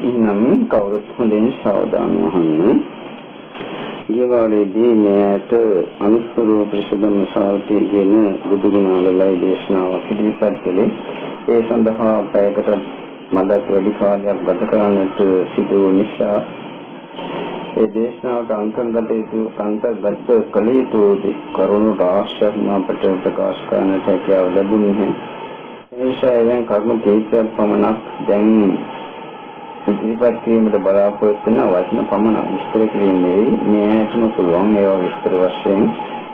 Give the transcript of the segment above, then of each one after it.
Inam කවුරුත් හොඳින් සාවධාන වන්න. ඊවලේදී මෙයට අනුස්සරෝ ප්‍රසදම සාර්ථී කියන බුදුගුණවලයි දේශනාවක් ඉදිරිපත් කළේ. ඒ සඳහා පැයකට මදක් වැඩි කාලයක් ගත කරන්නට සිදු වූ නිසා ඒ දේශනාවට අන්තර්ගත කළ යුතු කරුණු රාශියක් අපට ප්‍රකාශ කරන්නට හැකියාව ලැබුණේ. ඒ නිසා එවන් කරුණු කීපයක් පමණක් දැන් ඉදිරිපත් කිරීමට බලාපොරොත්තු වෙන වචන පමණක් විස්තර කිරීමේ මෙයටම පුළුවන් ඒවා විස්තර වශයෙන්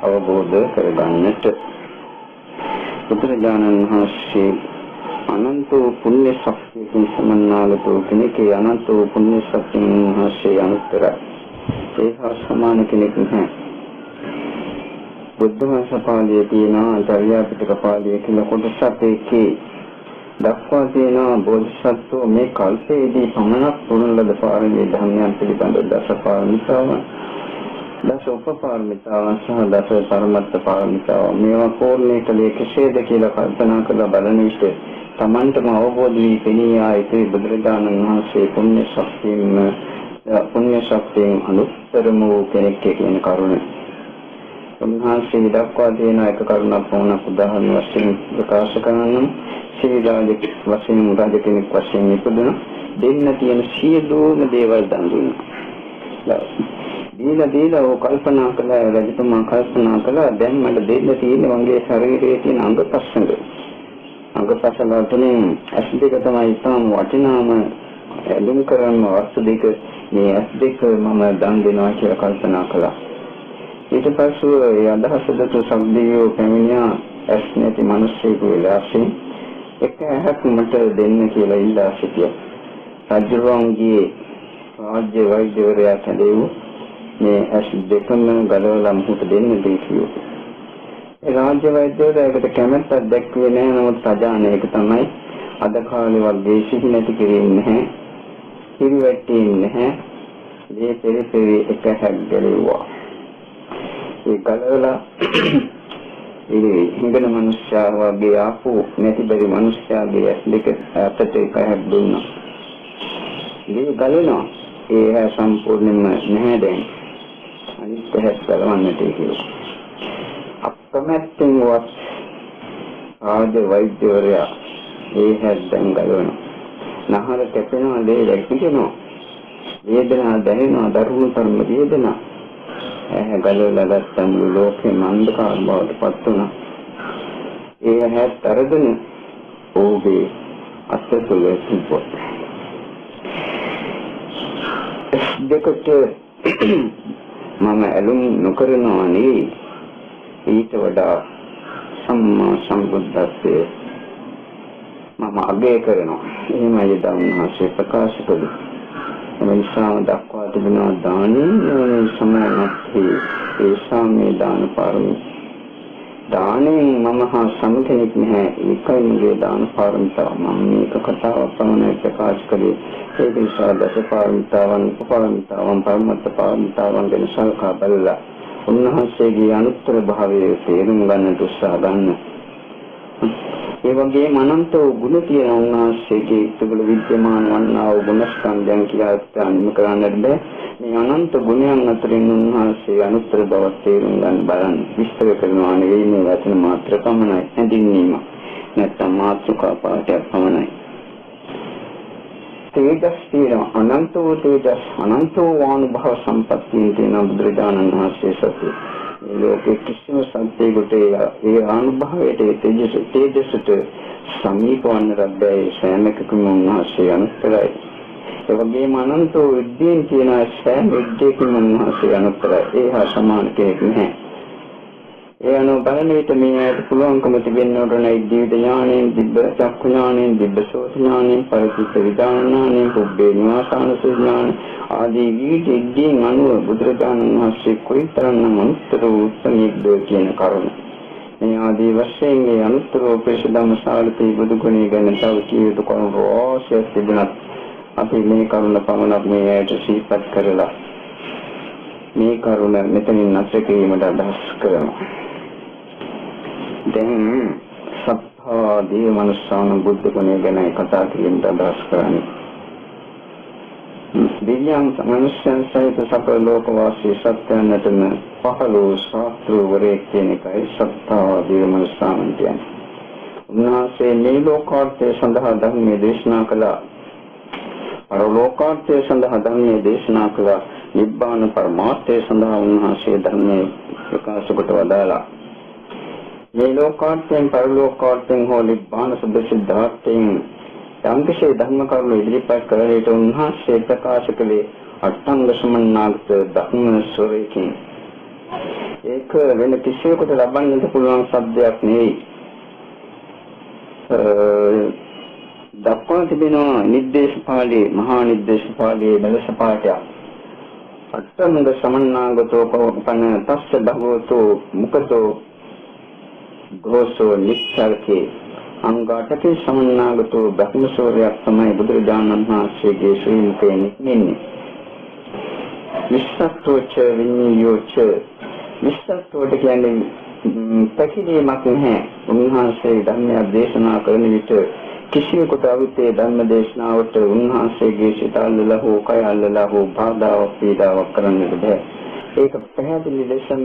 අවබෝධ කරගන්නට. බුදුරජාණන් වහන්සේ අනන්ත පුණ්‍ය ශක්තියකින් සමන්නාගතෝ කෙනෙක්ගේ අනන්ත පුණ්‍ය ශක්තියෙන් වහන්සේ අනුත්තරයි. ඒ හා සමාන කෙනෙක් නැහැ. බුද්ධ වංශපාලියේ තියෙන ආර්යපිටක පාළියේ කියලා කොටසක් එකේ දක්වා තියෙන බෝධිසත්වෝ මේ කල්පයේදී පමණක් පුරුණ ලද පාරමී ධර්මයන් පිළිබඳ දසපාරමිතාවන්, දස උපපාරමිතාවන් සහ දස පරමත්ත පාරමිතාවන් මේවා පූර්ණේ කලේ කෙසේද කියලා කල්පනා කරලා බලන විට තමන්ටම අවබෝධ වී පෙනී ආයේ බුදුරජාණන් වහන්සේ පුණ්‍ය ශක්තියෙන් අනුත්තරම වූ කෙනෙක් කියන කරුණ. උන්වහන්සේ දක්වා දෙන එක කරුණක් පමණක් උදාහරණ වශයෙන් ප්‍රකාශ කරනවා. සීලාජ වශයෙන් රජ කෙනෙක් වශයෙන් ඉපදුන දෙන්න තියෙන සියලුම දේවල් දන් දුන්නා. දීලා කල්පනා කළා රජතුමා කල්පනා කළා දැන් මට දෙන්න තියෙන මගේ ශරීරයේ තියෙන අංගපස්සඟ. අංගපස්සඟ තුනෙන් ඇස් දෙක තමයි ඉතාම වටිනාම ඇඳුම් කරන වස්තු දෙක. මේ ඇස් දෙක මම දන් දෙනවා කියලා කල්පනා කළා. ඊට පස්සේ ඒ අදහස දතු සම්දියෝ පැමිණියා ඇස් නැති මිනිස්සෙකු වෙලාසින් එක ඇහක් මට දෙන්න කියලා ඉල්ලා සිටියා. රජුගේ රාජ්‍ය වෛද්‍යවරයා කැඳෙව්ව මේ ඇස් දෙකම ගලවලා මුහුට දෙන්න දී කිව්වා. ඒ රාජ්‍ය වෛද්‍යවරයා ඒකට කැමැත්තක් දැක්ුවේ නැහැ. නමුත් සජාන ඒක තමයි අද කාලේ වගේ සිහි නැති කෙරෙන්නේ නැහැ. හිරිවැටෙන්නේ නැහැ. මේ පෙරපෙරි එක ඇහක් ගලවුවා. ඒ ගලවලා ඒ හිඟන මිනිස්යා වගේ ආපු නැති බැරි මිනිස්යාගේ ඇස් දෙක අතට එකක් දුන්නා. මේ ගලනවා ඒ සම්පූර්ණයෙන්ම නැහැ දැන්. අනිත් හැස් ගලවන්නට කියලා. අපකමැත්තෙන් වත් ආද වෛද්‍යවරයා ඒ හැස් දැන් ගලවනවා. නහර කැපෙනවා ලේ දැක්කෙනවා. වේදනාව දැනෙනවා දරුණු තරම වේදනාව. ගලවලා ගත්තම ලෝකේ මන්දකාර බවට පත් වුණා. ඒ හැත් අරගෙන ඕගේ අත්තුල තිබ්බා. දෙකට මම ඇලුම් නොකරනවා නෙවෙයි. ඊට වඩා සම්මා සම්බුද්ධත්වයේ මම අගය කරනවා. එහෙමයි ධම්මහසේ ප්‍රකාශ කළේ. එනිසා දක්වා තිබෙනවා දානේ සමානත්හි ඒ සාමේ දාන පාරමී. දානේ මම හා සම කෙනෙක් නැහැ. ඒකයි මගේ දාන පාරමිතාව. මම මේක කතාවක් පමණයි ප්‍රකාශ කළේ. ඒ නිසා දස පාරමිතාවන්, උපපාරමිතාවන්, පරමත්ත පාරමිතාවන් ගැන සලකා බලලා උන්වහන්සේගේ අනුත්තර භාවයේ තේරුම් ගන්නට උත්සාහ ගන්න. ඒ වගේම අනන්ත ගුණ තියෙන උන්වහන්සේගේ තිබුණු විද්‍යමාන වන්නා වූ ගුණස්කන්ධයන් කියලා අත්‍යන්ත කරන්නට බෑ. මේ අනන්ත ගුණයන් අතරින් උන්වහන්සේ අනුත්තර බව තේරුම් ගන්න බලන්න විස්තර කරනවා නෙවෙයි මේ වචන මාත්‍ර පමණයි හැඳින්වීම. නැත්නම් මාත්‍රිකා පාඩයක් පමණයි. තේජස් තියෙන අනන්ත වූ තේජස් අනන්ත වූ අනුභව සම්පත්තිය තියෙන බුදුරජාණන් වහන්සේ සතු ලෝකේ කිසිම සත්‍යයකට ඒ අනුභවයට තේජසට සමීප වන්නට බැහැ. සෑම එකකම උන්වහන්සේ අනුත්තරයි. ඒ වගේම අනන්ත විද්‍යෙන් කියන සෑම විද්‍යකම උන්වහන්සේ අනුත්තරයි. ඒ හා සමාන කෙනෙක් නැහැ. ඒ අනුව බලන විට මේකට පුළුවන්කම තිබෙන්නට ඕනේ දිව්‍ය ඥාණයෙන්, දිබ්බ චක්ඛු ඥාණයෙන්, දිබ්බ සෝත ඥාණයෙන්, පරිචිත්ත විදාන ඥාණයෙන්, පුබ්බේ නිවාසාන ඥාන ආදී විවිධ අනුව බුදුරජාණන් වහන්සේ කොයිතරම්නම් අනුත්තර උත්සමීක්ද කියන කරුණ. මේ ආදී වශයෙන් මේ අනුත්තර ප්‍රේෂ්ඨ සාලිතී බුදු ගුණය ගැන තව කීයුතු කරුණු රාශියක් තිබුණත් අපි මේ කරුණ පමණක් මේ ඇයට සිහිපත් කරලා මේ කරුණ මෙතනින් නැතර කිරීමට අදහස් කරනවා. දැන් සත්තා දී මනුස්සාන බුද්ධ ගුණය ගැන කතා කිරීමට අදහස් කරන්නේ. දිව්‍යං මනුෂ්‍යයන් සහිත සකල ලෝකවාසී සත්‍යයන්ටම පහළෝ ශාස්ත්‍රවරයෙක් කියන එකයි සත්‍තාදී මනුස්සාමන්තයන්. උන්වහන්සේ මේ ලෝකාර්ථය සඳහා ධර්මයේ දේශනා කළා. පරලෝකාර්ථය සඳහා ධර්මයේ දේශනා කළා. නිබ්බාන පරමාර්ථය සඳහා උන්වහන්සේ ධර්මයේ ප්‍රකාශ කොට වදාළා. මේ ලෝකාර්ථයෙන් පරලෝකාර්ථයෙන් හෝ නිබ්බාන සුද්ධසිද්ධාර්ථයෙන් යම්කිසි ධර්ම කරුණු ඉදිරිපත් කරලට උන්වහන්සේ ප්‍රකාශ කළේ අට්ඨංග සමන්නාගත ධර්ම ස්වරූපයෙන්. ඒක වෙන කිසිවෙකුට ලබන්නට පුළුවන් සත්‍යයක් නෙවෙයි. දක්වන තිබෙනවා නිද්දේශපාලී මහා නිද්දේශපාලී මෙලෙස පාඨයක්. අට්ඨංග සමන්නාගතෝ පන තස්ස භගවතෝ මුකතෝ ගෝසෝ නිච්චර්කේ අංගාටකේ සමන්නාගතෝ බ්‍රහ්මසෝරයක් තමයි බුදුරජාණන් වහන්සේගේ ශ්‍රී මුඛයෙන් නින්නේ. විස්සත්ෝච විඤ්ඤායෝච විස්සත්ෝට කියන්නේ පැකිලීමක් නැහැ. උන්වහන්සේ ධර්මය දේශනා කරන විට කිසිවෙකුට අවිතේ ධර්ම දේශනාවට උන්වහන්සේගේ සිත අල්ලලා හෝ කය අල්ලලා හෝ බාධාවක් පීඩාවක් කරන්නට බෑ. ඒක පැහැදිලි ලෙසම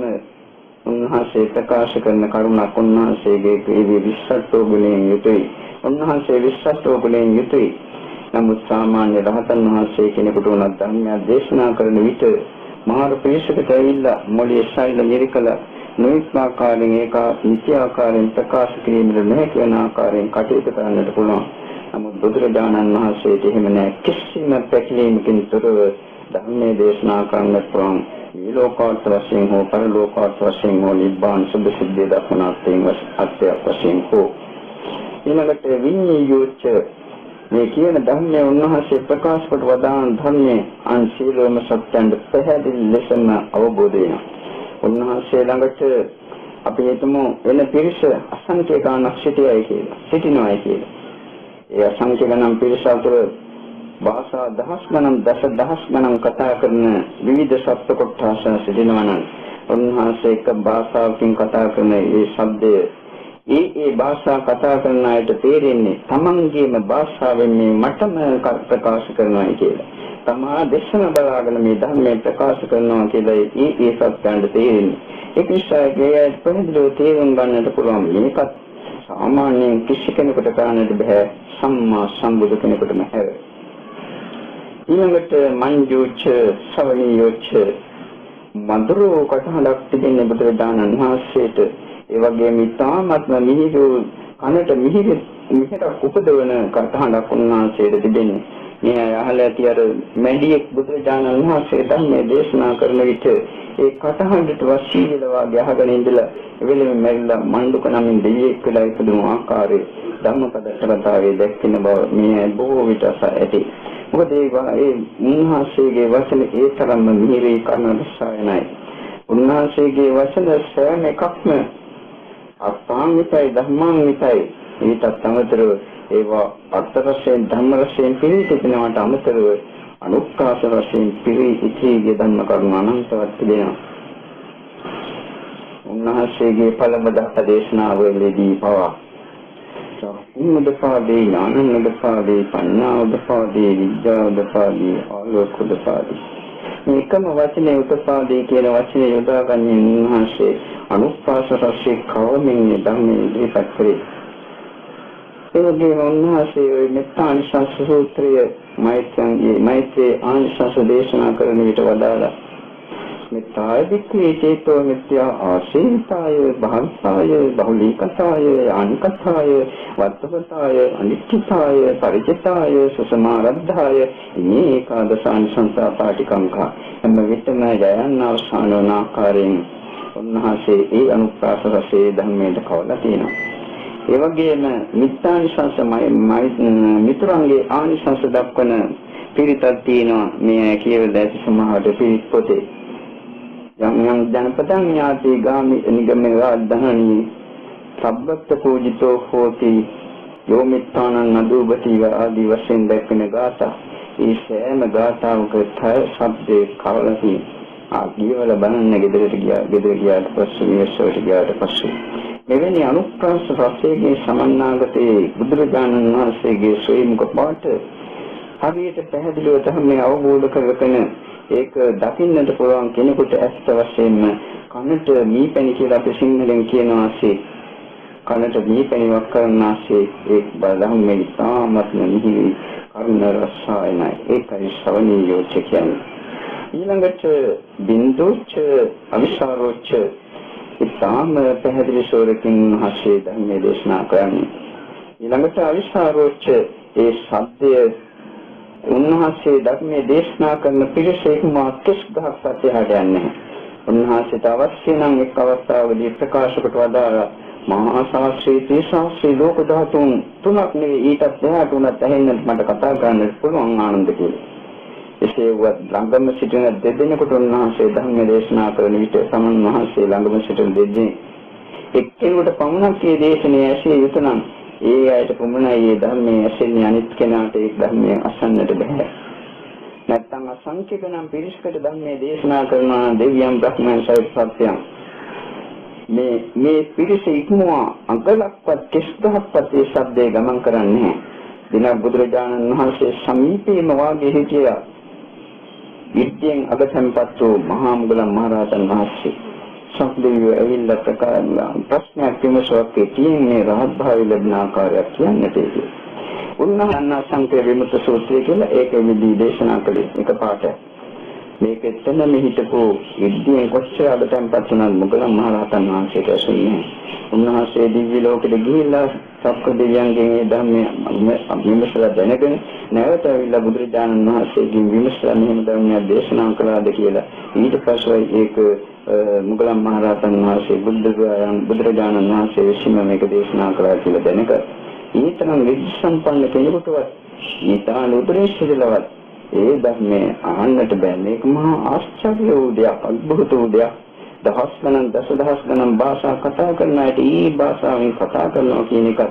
උන්වහන්සේ ප්‍රකාශ කරන කරුණක්. උන්වහන්සේගේ ඒ විස්සත්ෝ ගුණයෙන් යුතුයි. උන්වහන්සේ විස්සත්ෝ ගුණයෙන් යුතුයි. නමුත් සාමාන්‍ය රහතන් වහන්සේ කෙනෙකුට උනත් ධර්මය දේශනා කරන විට මහා ප්‍රේෂකට ඇවිල්ලා මොළයේ ශෛල නිරිකලා නොඑක ආකාරයෙන් ඒක නිත්‍ය ආකාරයෙන් ප්‍රකාශ කිරීමට නැහැ කියන ආකාරයෙන් කටයුතු කරන්නට පුළුවන්. නමුත් බුදුරජාණන් වහන්සේට එහෙම නැහැ. කිසිම පැකිලීමකින් තොරව ධර්මයේ දේශනා කරන්නට පුළුවන්. මේ ලෝකාර්ථ වශයෙන් හෝ පරලෝකාර්ථ වශයෙන් හෝ නිබ්බාන සුභ සිද්ධිය දක්වනාත්යෙන් අත්‍යයක් වශයෙන් හෝ ඊළඟට විඤ්ඤායෝච මේ කියන ධර්මයේ උන්වහන්සේ ප්‍රකාශ කොට වදාන ධර්මයේ අන් සීලෝම සත්‍යයන් පැහැදිලි ලෙසම අවබෝධ වෙනවා. උන්වහන්සේ ළඟට අපි හිතමු වෙන පිරිස අසංඛ්‍ය ගණනක් සිටියයි කියලා. සිටිනවායි කියලා. ඒ අසංඛ්‍ය ගණන් පිරිස අතර භාෂා දහස් ගණන් දසදහස් ගණන් කතා කරන විවිධ ශබ්ද කොටස සිටිනවා නම් උන්වහන්සේ එක භාෂාවකින් කතා කරන ඒ ශබ්දය ඒ භාෂා කතා කරන අයට තේරෙන්නේ තමන්ගේම භාෂාවෙන් මේ මටම ප්‍රකාශ කරනවා කියලා. තමා දේශන බලාගෙන මේ ධර්මයෙන් ප්‍රකාශ කරනවා කියලා ඒ සත්‍යයන්ට තේරෙන්නේ. ඒක නිසා ඒ පැහැදිලිව තේරුම් ගන්නට පුළුවන්. මේකත් සාමාන්‍යයෙන් කිසි කෙනෙකුට කරන්නට බෑ. සම්මා සම්බුදු කෙනෙකුටම හැර. ඊළඟට මංජුච සවණියෝච මధుරෝ කටහඬක් තිබෙන බුදුරජාණන් වහන්සේට ඒ වගේම ඉතාමත්ම මිහිරු කනට මිහිරක් උපදවන කටහඬක් උන්වහන්සේට තිබෙන්නේ. මේ අහලා ඇති අර මැඩියෙක් බුදුරජාණන් වහන්සේ ධර්මයේ දේශනා කරන විට ඒ කටහඬට වශී වෙලා වගේ අහගෙන ඉඳලා එවෙලෙම මැරිලා මණ්ඩුක නමින් දෙවියෙක් වෙලා ඉපදුණු ආකාරය ධම්මපදතරතාවේ දැක්කෙන බව මේ බොහෝ විට ඇති. මොකද ඒ උන්වහන්සේගේ වචන ඒ තරම්ම මිහිරී කර්ණදසායනයි. උන්වහන්සේගේ වචන සෑම එකක්ම අපාංගිතයි ධම්මාංගිතයි. ඊටත් අමතරව ඒවා අර්ථ රසයෙන් ධම්ම රසයෙන් පිළිපදිනවට අමතරව අනුක්කාස රසයෙන් පිළිපදිගේ ධර්ම කරුණ අනන්තවත් තිබෙනවා. උන්වහන්සේගේ පළමු දේශනාවලදී පවා උම්මදපාදී ඥානනදපාදී පඤ්ඤාවදපාදී විද්‍යාවදපාදී ආලෝකදපාදී මේකම වචනේ උපපාදී කියන වචනේ යොදාගන්නේ උන්වහන්සේ අනුක්කාස රසයේ කවමින් ධර්මයේ ඉදිරිපත් කරේ. ඒ වගේම උන්වහන්සේ ওই මෙත්තානිසංස සූත්‍රය මෛත්‍රී ආනිසංස දේශනා කරන විට වදාළා. මෙත්තාය වික්‍රේ චේතෝ මෙත්‍යා ආශීතාය භාන්තාය බහුලීකතාය අනිකතාය වත්තපතාය අනිච්චතාය පරිචිතාය සසමාරද්ධාය මේ ඒකාදසානිසංසා පාටිකම්කා එම විතම යයන් අවසාන වන ආකාරයෙන් උන්වහන්සේ ඒ අනුප්‍රාස රසයේ ධර්මයට කවලා තියෙනවා. ඒ වගේම මිත්‍යානිසංස මිතුරන්ගේ ආනිසංස දක්වන පිරිතක් තියෙනවා. මේ කියවලා ඇති සමහරට පිරිත් පොතේ යම් ජනපදං ඥාති ගාමි නිගමේ රාද්ධානි සබ්බත් පූජිතෝ හෝති යෝමිත්තානං නදුබති ආදී වශයෙන් දැක්වෙන ගාථා. ඒ සෑම ගාථාවක තය ශබ්දේ කවලති ආදීවල බලන්න ගෙදරට ගියාට පස්සේ මේසොට ගියාට පස්සේ මෙවැනි අනුප්‍රාස රසයේ සමන්නාගතේ බුදුරජාණන් වහන්සේගේ ශ්‍රී මුඛ පාඨ හරියට පැහැදිලිව ධර්මය අවබෝධ කරගෙන ඒක දකින්නට පුළුවන් කෙනෙකුට ඇත්ත වශයෙන්ම කනට මීපැණි කියලා අපි සිංහලෙන් කියනවාසේ කනට මීපැණිවක් කරනාසේ ඒ ධර්මයේ තාමත්ම නිහිරි කර්ණ රසායනයි ඒකයි ශ්‍රවණීයෝ කියන්නේ. ඊළඟට බින්දුච්ච අවිසාරෝච්ච ඉතාම පැහැදිලි ස්වරකින් හසේ ධර්මයේ දේශනා කරන්නේ. ඊළඟට අවිසාරෝච්ච ඒ සත්‍ය උන්වහන්සේ ධර්මයේ දේශනා කරන පිරිසේකම කිස්ගහක් සත්‍යයට යන්නේ. උන්වහන්සේට අවශ්‍ය නම් එක් අවස්ථාවකදී ප්‍රකාශ කොට වදාළා මහා ශාස්ත්‍රී තේශාස්ත්‍රී ලෝක ධාතුන් තුනක් නෙවෙයි ඊටත් එහාට උනත් ඇහෙන්නත් මට කතා කරන්න පුළුවන් ආනන්ද කියලා. එසේ වත් ළඟම සිටින දෙදෙනෙකුට උන්වහන්සේ ධර්ම දේශනා කරන විට සමන් වහන්සේ ළඟම සිටින දෙදෙනෙක් එක්කෙනෙකුට පමණක් මේ දේශනාව ඇසිය යුතු නම් ඒ අයට පමණයි මේ ධර්මයේ ඇසෙන්නේ අනිත් කෙනාට ඒ ධර්මයේ අසන්නට බෑ. නැත්තම් අසංඛ්‍යික නම් පිරිසකට ධර්මයේ දේශනා කරන දෙවියන් බ්‍රහ්මයන් සත්‍යයන් මේ පිරිස ඉක්මවා අඟලක්වත් කිස්දහක්වත් ඒ ශබ්දේ ගමන් කරන්නේ නැහැ. දින බුදුරජාණන් වහන්සේ සමීපේම වාගේ හිටියා. විද්‍යෙන් අගතම්පත් වූ මහා මුගලන් මහරහතන් වහන්සේ සම්පූර්ණ ඇවිල්ලා ප්‍රශ්නයක් විමසුවක් තියෙන්නේ රහත් භාවය ලැබෙන ආකාරයක් කියන්නට ඒක. උන්වහන්සේ සංකේ විමුක්ත සූත්‍රය කියලා ඒක විදී දේශනා කළේ එක පාඩයක්. මේක එතනම හිටපු විද්‍යෙන් කොච්චර අගතම්පත් වුණත් මුගලන් මහරහතන් වහන්සේට ඇසුනේ. උන්වහන්සේ දිව්‍ය ලෝකෙට ගිහිල්ලා සක්‍ර දෙවියන්ගෙන් මේ ධර්මයේ විමසලා දැනගෙන නැවත ඇවිල්ලා බුදුරජාණන් වහන්සේගෙන් විමසලා මෙහෙම ධර්මයක් දේශනා කළාද කියලා ඊට පස්සේ ඒක මුගලන් මහරහතන් වහන්සේ බුදුරජාණන් වහන්සේ විසින්ම මේක දේශනා කළා කියලා දැනග ඊතරම් විද්‍ය සම්පන්න කෙනෙකුටවත් ඊටාන උපදේශයලවත් ඒ ධර්මයේ අහන්නට බෑ. මේක මහා ආශ්චර්ය වූ දෙයක්, අద్භූත වූ දෙයක්. දහස් ගණන් දසදහස් ගණන් භාෂා කතා කරන අයට ඊ භාෂාවෙන් කතා කරනවා කියන එක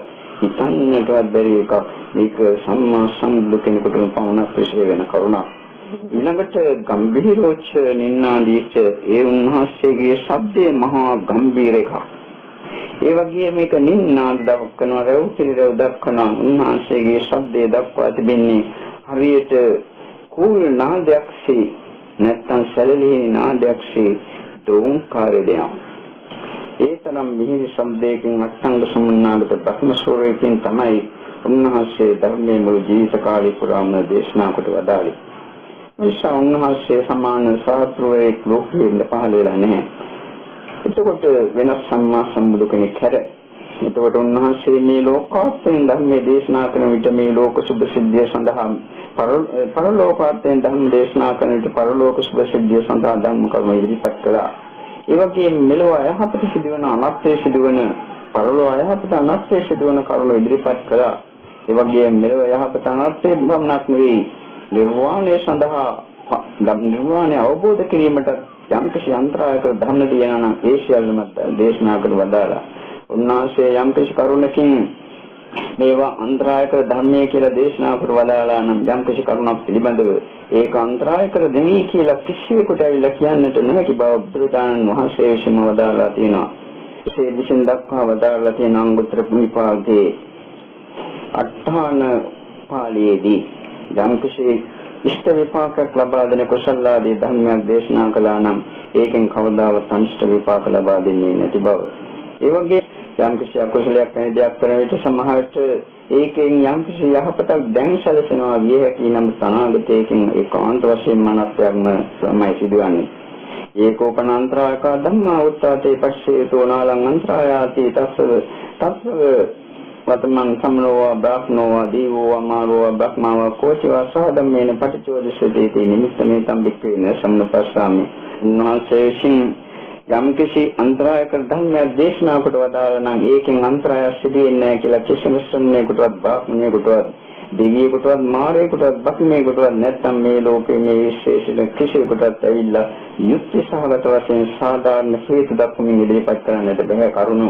හිතන්නටවත් බැරි එකක්. මේක සම්මා සම්බුදු කෙනෙකුට පමණක් ප්‍රශ්න වෙන කරුණක්. ඊළඟට ගම්භීරෝච්ච නින්නාදීච්ච ඒ උන්වහන්සේගේ ශබ්දයේ මහා ගම්භීර එකක්. ඒ වගේ මේක නින්නාද දක්වනවා රැවුතිරව දක්වනවා. උන්වහන්සේගේ ශබ්දයේ දක්වා තිබෙන්නේ හරියට කුල් නාදයක්සේ නැත්නම් සැලලි නාදයක්සේ දෝංකාරය. ඒ තරම් මිහිරි ශබ්දයකින් අටංග සම්මානකට බ්‍රහ්මස්වරයෙන් තමයි උන්වහන්සේ ධර්මයේ මුළු ජීවිත කාලය පුරාම දේශනා කොට වදාළේ. නිසා උන්වහන්සේ සමාන සාත්‍රයේ ලෝකෙින් පහළ වෙලා නැහැ. එතකොට වෙනස් සම්මා සම්බුදු කෙනෙක් හැර. එතකොට උන්වහන්සේ මේ ලෝකාර්ථයෙන් ධර්මයේ දේශනා කරන විට මේ ලෝක සුභ සිද්ධිය සඳහා පරලෝකාර්ථයෙන් ධර්ම දේශනා කරන විට පරලෝක සුභ සිද්ධිය සඳහා ධර්ම කර්ම ඉදිරිපත් කළා. ඒ වගේම මෙලොව අයහපත සිදුවන අනර්ථය සිදුවන පරලොව අයහපත අනර්ථය සිදුවන කරුණු ඉදිරිපත් කළා. ඒ වගේම මෙලොව යහපත අනර්ථය බවන්නක් නෙවෙයි නිර්වාණය සඳහා නිර්වාණය අවබෝධ කිරීමට යම් කිසි අන්තරායක ධර්ම දියනා නම් ඒ සියල්ලම දේශනා කර වදාලා. උන්වහන්සේ යම් කිසි කරුණකින් මේවා අන්තරායක ධර්මයේ කියලා දේශනා කර වදාලා නම් යම් කිසි කරුණක් පිළිබඳව ඒක අන්තරායක දෙවි කියලා කිසිවෙකුට ඇවිල්ලා කියන්නට නොහැකි බව බුදුරජාණන් වහන්සේ විසින්ම වදාලා තියෙනවා. ඒ විසින් දක්වා වදාලා තියෙන අංගුත්තර නිපාතේ අට්ඨාන පාළියේදී යම් කිසි ඉෂ්ට විපාකයක් ලබා දෙන කුසලාදී ධර්මයක් දේශනා කළා නම් ඒකෙන් කවදාවත් අනිෂ්ට විපාක ලබා දෙන්නේ නැති බව. ඒ වගේ යම් කිසි අකුසලයක් වෙන දෙයක් කරන විට සමහරට ඒකෙන් යම් කිසි යහපතක් දැන් සැලසෙනවා විය හැකි නම් අනාගතයේකින් ඒකාන්ත වශයෙන් මනස්යක්ම තමයි සිදුවන්නේ. ඒකෝපනන්තරායක ධම්මා උත්තාතේ පස්සේ තෝනාලං අන්තරායාති තස්සව වතමන් සම්නෝවා බ්‍රහ්මනෝවා දීවෝවා මාරෝවා බ්‍රහ්මාවා කෝචිවා සහදම්මේන පටිච්චෝදිසුදේති නිමිත්තමේ තම්බික්කේන සම්නපස්සාමි. උන්වහන්සේ විසින් යම් කිසි අන්තරායක ධර්මයක් දේශනා කොට වදාළ නම් ඒකෙන් අන්තරායක් සිදුවෙන්නේ නැහැ කියලා කිසිම ශ්‍රමණයෙකුටවත් බ්‍රාහ්මණයෙකුටවත් දෙවියෙකුටවත් මාරයෙකුටවත් බ්‍රහ්මයෙකුටවත් නැත්නම් මේ ලෝකයේ මේ විශේෂ කිසියෙකුටවත් ඇවිල්ලා යුක්ති සහගත වශයෙන් සාධාරණ හේතු දක්වමින් ඉදිරිපත් කරන්නට බැහැ කරුණු.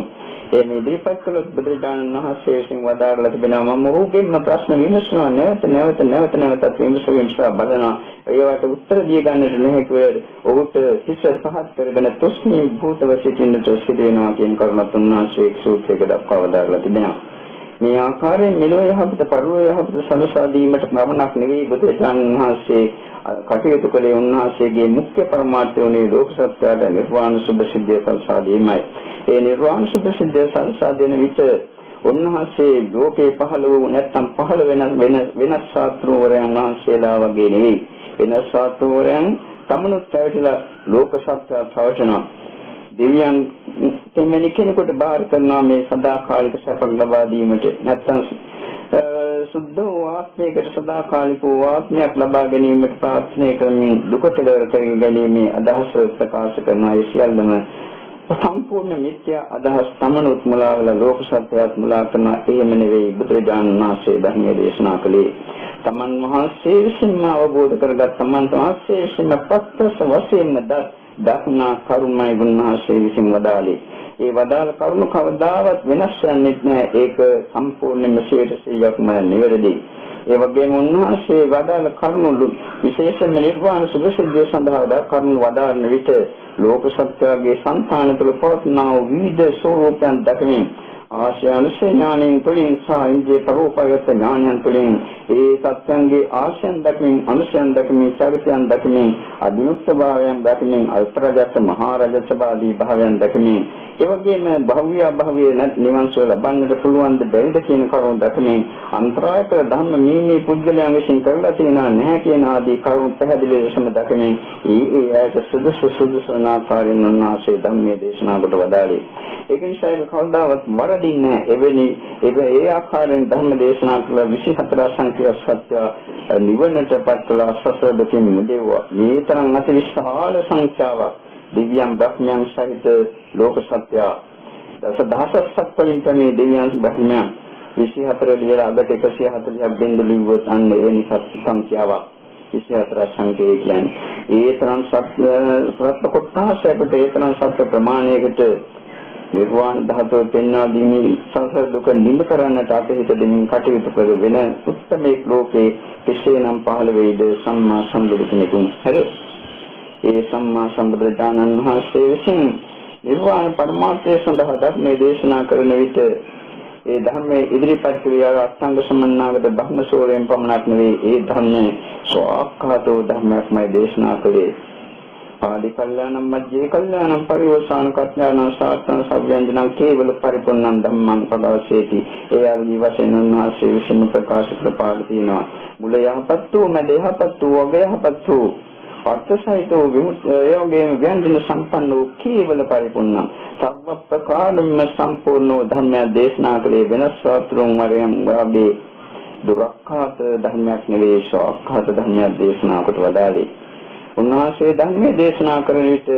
ඒ මේ ඉදිරිපත් කළොත් බුදුරජාණන් වහන්සේ විසින් වදාළලා තිබෙනවා මම ඔහුගෙන්ම ප්‍රශ්න විමසනවා නැවතත් විමසුවා බලනවා. ඒවට උත්තර දී ගන්නට නැහැ කියලා ඔහුට හිස පහත් කරගෙන තුස්මී භූතව සිටින්නට සිදු වෙනවා කියන කරුණත් උන්වහන්සේ සූත්‍රයක දක්වා වදාළලා තිබෙනවා. මේ ආකාරයෙන් මෙලොව යහපත පරලොව යහපත සලසා දීමට පමණක් නෙවෙයි බුදුරජාණන් වහන්සේ කටයුතු කළේ උන්වහන්සේගේ මුඛ්‍ය පරමාර්ථය වුණේ ලෝක සත්‍යයට නිර්වාණ සුභ සිද්ධිය සලසා දීමයි. ඒ නිර්වාණ සුභ සිද්ධිය සලසා දෙන විට උන්වහන්සේ ලෝකේ පහළ වූ නැත්නම් පහළ වෙනස් ශාස්ත්‍රවරයන් වහන්සේලා වගේ නෙවෙයි. වෙනස් ශාස්ත්‍රවරයන් තමනුත් පැවතිලා ලෝක සත්‍යය පවචනවා. දෙවියන් දෙමෙනි කෙනෙකුට බාර කරනවා මේ සදාකාලික සැපක් ලබා දීමට. නැත්නම් සුද්ධ ආත්මයකට සදාකාලික ආත්මයක් ලබා ගැනීමට ප්‍රාර්ථනා කරමින් දුකට දර කර ගැනීමේ අදහස ප්‍රකාශ කරන ඒ සියල්ලම සම්පූර්ණ මිත්‍යා අදහස් තමනුත් මුලාවලා ලෝක සත්‍යයත් මුලා කරන එහෙම නෙවෙයි බුදුරජාණන් වහන්සේ ධර්මයේ දේශනා කළේ. තමන් වහන්සේ විසින්ම අවබෝධ කරගත් තමන් වහන්සේ විසින්ම පස්ස වශයෙන්ම දක්නා කරුණයි උන්වහන්සේ විසින් වදාළේ. ඒ වදාළ කරුණ කවදාවත් වෙනස් වෙන්නේ නැහැ. ඒක සම්පූර්ණයෙන්ම 100%ක්ම නිවැරදි. ඒ වගේම උන්වහන්සේ වදාළ කරුණු විශේෂයෙන්ම නිර්වාණ සුභසිද්ධිය සඳහා කරුණු වදාළන විට ලෝක සත්‍යයේ සංතාන තුළ පවත්නා වූ විවිධ ස්වરૂපයන් දක්වමින් ආශ්‍රයනුසේ ඥානයෙන් තුළින් සහ ඉන්ද්‍රිය පරෝපයත් ඥානයන් තුළින් ඒ සත්‍යංගේ ආශ්‍රයන් දක්වමින් අනුශයන් දක්වමින් චරිතයන් දක්වමින් අදිනුත් භාවයන් දක්වමින් අල්පරජත් මහරජත් භාවී භාවයන් දක්වමින් ඒ වගේම භව්‍ය භවයේ නිවන් සුව ලබන්නට පුළුවන් දෙයිද කියන කරුණු දක්වමින් අන්තරායක ධම්ම මීමේ පුද්ගලයන් විසින් කරලා තියෙනා නැහැ කියන ආදී කරුණු පැහැදිලි ලෙසම දක්වමින් ඒ ආයත සුදුසු ආකාරයෙන් උන්වහන්සේ ධම්මයේ දේශනා කොට වදාළේ. ඒක නිසා ඒක කවදාවත් වරදින්නේ එවැනි ඒ ආකාරයෙන් ධර්ම දේශනා කළ 24 සංඛ්‍යා සත්‍ය නිවනට පත්ලා සසර දුකින් මුදෙව්වා. මේ තරම් අති විශාල සංඛ්‍යාවක් දිව්‍යයන් බ්‍රහ්මයන් සහිත ලෝක සත්‍ය දසදහසක් සත්වලින් මේ දිව්‍යයන් බ්‍රහ්මයන් 24 දිවලා අගට 140ක් බින්දු ලිව්වොත් අන්න එවැනි සංඛ්‍යාවක් 24 සංඛ්‍යාව කියන්නේ ඒ තරම් සත්‍ය කොටසකට ඒ තරම් සත්‍ය ප්‍රමාණයකට නිර්වාණ ධාතුව පෙන්වා දීමේ සංසාර දුක නිඳ කරන්නට අපිට දෙමින් කටයුතු කර වෙන උත්තමයේ ලෝකේ කෙසේනම් පහළ වේද සම්මා සම්බුදු කෙනෙකුන් හැර ඒ සම්මා සම්බුදුරජාණන් වහන්සේ විසින් නිර්වාණ පරමාර්ථය සඳහා ධර්මයේ දේශනා කරන විට ඒ ධර්මයේ ඉදිරිපත් ක්‍රියාව අෂ්ටාංග සමන්නාගත බ්‍රහ්මසෝරයෙන් පමණක් නෙවේ ඒ ධර්මයේ ස්වාක්ඛාතෝ ධර්මයක්මයි දේශනා කළේ. ආදි කල්යාණම් මජ්ජේ කල්යාණම් පරිවසාන කත්ඥාන සාත්තන සබ්බ්‍යංජනං කේවල පරිපූර්ණං ධම්මං පදාසේති. ඒ ආදී වශයෙන් උන්වහන්සේ විසින් ප්‍රකාශ කළ පාඩ තියෙනවා. මුල යහපත් වූ මැද යහපත් වූ අග යහපත් වූ අර්ථසහිතව යෝගයෙන් ව්‍යංජන සම්පන්න වූ කේවල පරිපූර්ණ සබ්බ ප්‍රකාරම සම්පූර්ණ ධර්මය දේශනා කළේ වෙනස් ශාස්ත්‍රෝන් වරයන් වාගේ දුරක්ඛාත ධර්මයක් නෙවේ ශාක්ඛාත ධර්මයක් දේශනා කොට වදාළේ. උන්වහන්සේ ධර්මයේ දේශනා කරන විට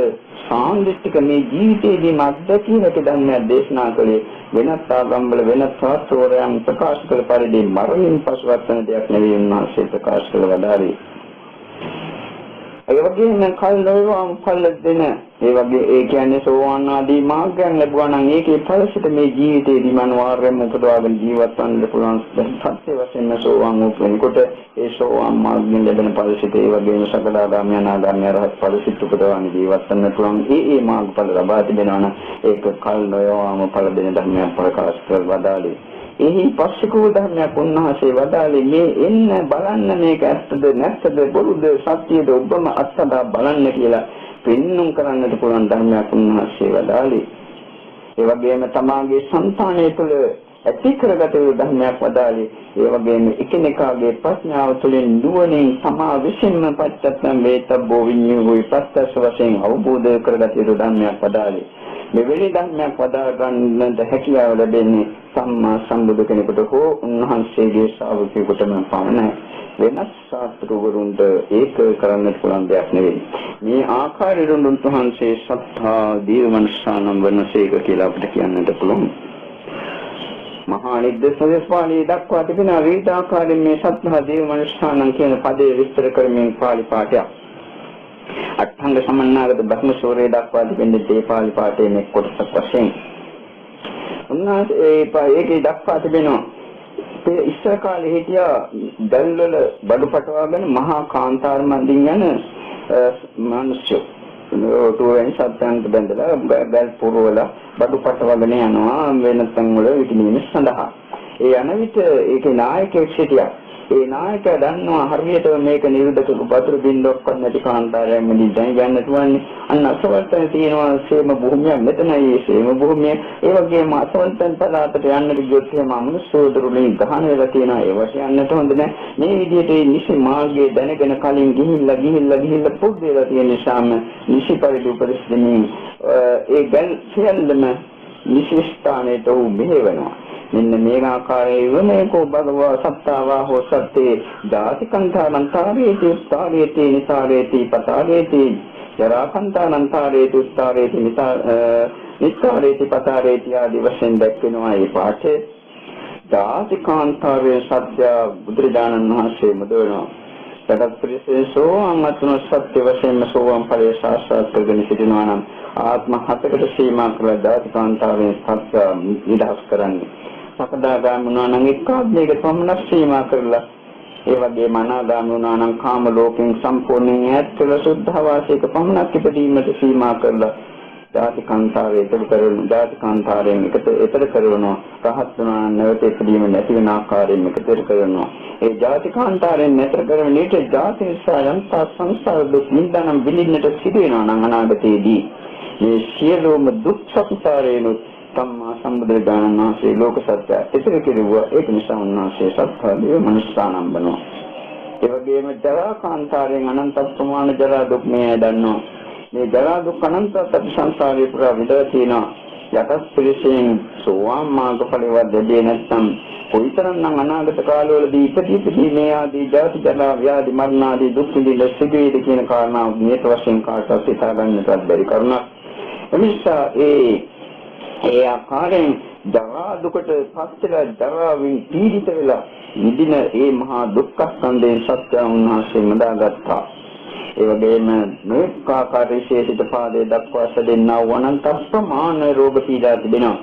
සාන්දිටික මේ ජීවිතයේදී අත්දැකිය හැකි ධර්මයක් දේශනා කළේ වෙනත් ආගම්වල වෙනත් ශාස්ත්‍රෝරයන් ප්‍රකාශ කළ පරිදි මරණින් පසුවත් වෙන දෙයක් නෙවෙයි උන්වහන්සේ ප්‍රකාශ කළ වදාළේ. ඒ වගේම කල් නොවම ඵල දෙන ඒ වගේ ඒ කියන්නේ සෝවාන් ආදී මාර්ගයන් ලැබුවා නම් ඒකේ ඵලසිත මේ ජීවිතේදී මනෝවාරයෙන් උපදවාගෙන ජීවත් වන්න පුළුවන් සත්‍ය වශයෙන්ම සෝවාන් වූ කෙනෙකුට ඒ සෝවාන් මාර්ගයෙන් ලැබෙන ඵලසිත ඒ වගේම සකදාගාමී අනාගාමී අරහත් ඵලසිත උපදවාගෙන ජීවත් වෙන්න පුළුවන් ඒ මාර්ගඵල ලබා තිබෙනවා නම් ඒක කල් නොවම ඵල දෙන ධර්මයක් ප්‍රකාශ කරලා වදාළේ. එහි පස්සිකෝ ධර්මයක් උන්වහන්සේ වදාළේ මේ එන්න බලන්න මේක ඇත්තද නැත්තද බොරුද සත්‍යද ඔබම අත්දැක බලන්න කියලා පෙන්눔 කරන්නට පුළුවන් ධර්මයක් උන්වහන්සේ වදාළේ. ඒ වගේම තමාගේ సంతානය තුළ ඇති කරගත යුතු ධර්මයක් වදාළේ. ඒ වගේම එකිනෙකාගේ ප්‍රඥාව තුළින් නුවණින් තමා විසින්ම පච්චත්තම් වේතබ්බෝ විඤ්ඤාණය විපස්සස වශයෙන් අවබෝධ කරගත යුතු ධර්මයක් වදාළේ. මෙවැනි ධර්මයක් වදා ගන්නට හැකියාව ලැබෙන්නේ සම්මා සම්බුදු කෙනෙකුට හෝ උන්වහන්සේගේ ශ්‍රාවකයෙකුටම පමණයි. වෙනස් ශාස්ත්‍රවරුන්ට ඒක කරන්නට පුළුවන් දෙයක් නෙවෙයි. මේ ආකාරයෙන් උන්වහන්සේ සත්‍තා දීවමනසානම් වනසේක කියලා අපිට කියන්නට පුළුවන්. මහා නිද්දේශපාලී දක්වා තිබෙන විවිධ ආකාරයෙන් මේ සත්‍තා දීවමනසානම් කියන පදේ විස්තර කරමින් පාලි පාඨයක් අට්ඨංග සමන්නාගත බ්‍රහ්මසූරේ දක්වා තිබෙන්නේ මේ පාලි පාඨයේ මේ කොටසක් වශයෙන්. උන්වහන්සේ ඒකේ දක්වා තිබෙනවා ඒ ඉස්සර කාලේ හිටියා ගල්වල බඩු පටවාගෙන මහා කාන්තාර මන්දින් යන මිනිස්සු. තෝරෙන් සත්‍යන්ත බඳලා ගල් පුරවල බඩු පටවගෙන යනවා වෙන තැන් වල විකිනීම සඳහා. ඒ යන විට ඒකේ නායකයෙක් සිටියා. ඒ නායකයා දන්නවා හරියට මේක නිරුද්ධ වතුර බින්දුවක් නැති කාන්තාරයක් මෙදී දැන් යන්නට වන්නේ. අන්න අසවල්තන තියෙනවා සේම භූමියක්. මෙතනයි සේම භූමිය. ඒ වගේම අසවල්තන පළාතට යන්නට ගියොත් එහෙම අමනුෂ්‍යෝදරුලින් ගහන වෙලා තියෙනවා. ඒවට යන්නට හොඳ නැහැ. මේ විදිහට නිසි මාර්ගයේ දැනගෙන කලින් ගිහිල්ලා පුරුදුලා තියෙන නිසාම නිසි පරිදි උපදෙස් දෙමින් ඒ ගල් සියල්ලම නිසි ස්ථානයට උ මෙහෙවනවා. මෙන්න මේ ආකාරයේ වමේකෝ භගවා සත්තාවා හෝ සත්තේ ජාතිකන්තානන්තරේති උත්තරේති නිතරේති පතරේති ජරාකන්තානන්තරේති උත්තරේති නිතරේති පතරේති ආදී වශයෙන් දැක්වෙනවා. මේ පාඨයේ ජාතිකාන්තරයේ සත්‍ය බුදුරජාණන් වහන්සේ මුදවනවා. සදත් ප්‍රතිසෝ අමතුන සත්‍ය වශයෙන් සෝවම් ඵලයේ සාක්ෂාත් කරගෙන සිටිනවා නම් ආත්ම හතකට සීමා කළ ජාතිකාන්තරයේ සත්‍ය නිදහස් කරන්නේ. සකදාගාමී වුණා නම් එක්කාත්මයක පමණක් සීමා කරලා ඒ වගේම අනාගාමී වුණා නම් කාම ලෝකෙන් සම්පූර්ණයෙන් ඈත් කළ සුද්ධ වාසයක පමණක් ඉපදීමට සීමා කරලා ජාතිකාන්තාරයේ ජාතිකාන්තාරයෙන් එතර කරනවා. රහත් වුණා නම් නැවත ඉපදීම නැති වෙන ආකාරයෙන් එතර කරනවා. ඒ ජාතිකාන්තාරයෙන් නැතර කරන විට ජාති නිසා යන්ත සංසාර දුක් නිදානම් විඳින්නට සිදු වෙනවා නම් අනාගතයේදී මේ සියලුම දුක් සංසාරයෙන් සම්මා සම්බුදුරජාණන් වහන්සේ ලෝක සත්‍ය ඉතිරි කෙරුවා. ඒක නිසා උන්වහන්සේ සත්‍යදේව මනුස්සානම් බනවා. ඒ වගේම ජරා කාන්තාරයෙන් අනන්ත ප්‍රමාණ ජරා දුක් මේ දන්නවා. මේ ජරා දුක් අනන්ත සත්‍ය සංසාරේ පුරා විඳලා තියෙනවා. යටත් පිළිසෙන් සෝවාන් මාර්ගඵලවත් දෙන්නේ නැත්නම් කොයිතරම්නම් අනාගත කාලවලදී ඉපදී මේ ආදී ජාති ජරා ව්‍යාධි මරණ ආදී දුක් විඳින්න සිදු වේද කියන කාරණාව නියත වශයෙන් කාටවත් හිතා ගන්නටත් බැරි කරුණක්. එනිසා ඒ ආකාරයෙන් ජරා දුකට පස්සෙලා ජරාවෙන් පීඩිත වෙලා නිදින ඒ මහා දුක්ඛ ස්කන්ධයෙන් සත්‍ය උන්වහන්සේ මදාගත්තා. ඒ වගේම මේ ආකාර විශේෂිත පාදයේ දක්වා සැදෙන්නා වනන්ත ප්‍රමාණ රෝග පීඩා තිබෙනවා.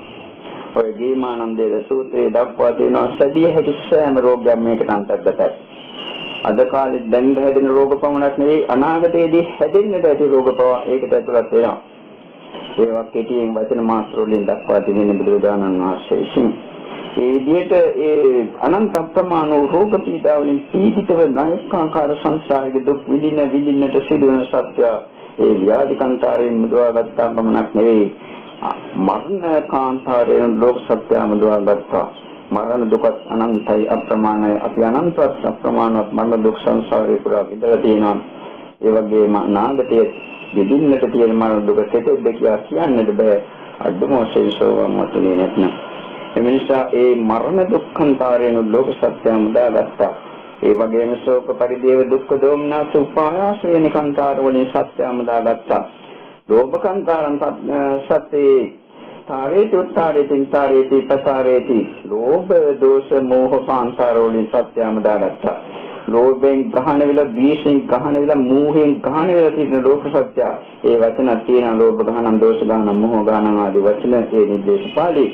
ඔය ගීමානන්දේ සූත්‍රයේ දක්වා තියෙනවා සැදිය හැකි සෑම රෝගයක් මේකට අන්තර්ගතයි. අද කාලේ දැන් හැදෙන රෝග පමණක් නෙවෙයි අනාගතයේදී හැදෙන්නට ඇති රෝග පවා ඒකට ඇතුළත් වෙනවා. ඒවා කෙටියෙන් වචන මාත්‍ර වලින් දක්වා තිබෙන බුදුරජාණන් වහන්සේ විසින් ඒ විදිහට ඒ අනන්ත ප්‍රමාණ රෝග පීඩා වලින් පීඩිතව නැස්කාකාර සංසාරික දුක් විඳින්නට සිදුවන සත්‍ය ඒ ව්‍යාධි කාන්තාරයෙන් මුදවාගත්තා පමණක් නෙවෙයි මරණ කාන්තාරයෙන් ලෝක සත්‍ය මුදවාගත්තා. මරණ දුක අනන්තයි අප්‍රමාණයි. අපි අනන්තවත් අප්‍රමාණවත් මරණ දුක් සංසාරේ පුරා විඳලා තියෙනවා. ඒ වගේම අනාගතයේ විඳින්නට තියෙන මරණ දුක කෙටෙද්ද කියලා කියන්නට බෑ. අඩුම වශයෙන් සෝවම්මතුනේ නැත්නම් එනිසා ඒ මරණ දුක්ඛන්තරයෙන් ලෝක සත්‍ය මුදාගත්තා. ඒ වගේම ශෝක පරිදේව දුක්ඛ දෝමනස උපායාස වෙන කන්තර වලින් සත්‍ය මුදාගත්තා. ලෝභකන්තරන් සත්‍යේ තාරේති උත්තරේති තාරේති පතරේති ලෝභ දෝෂ මෝහ කාන්තර වලින් සත්‍ය මුදාගත්තා. ලෝභයෙන් ගහන වෙලා ද්වේෂයෙන් ගහන වෙලා මෝහයෙන් ගහන වෙලා තියෙන ලෝක සත්‍ය ඒ වචන තියෙන ලෝභ ගහන දෝෂ ගහන මෝහ ගහන ආදී වචන ඒ නිදේශ පාළි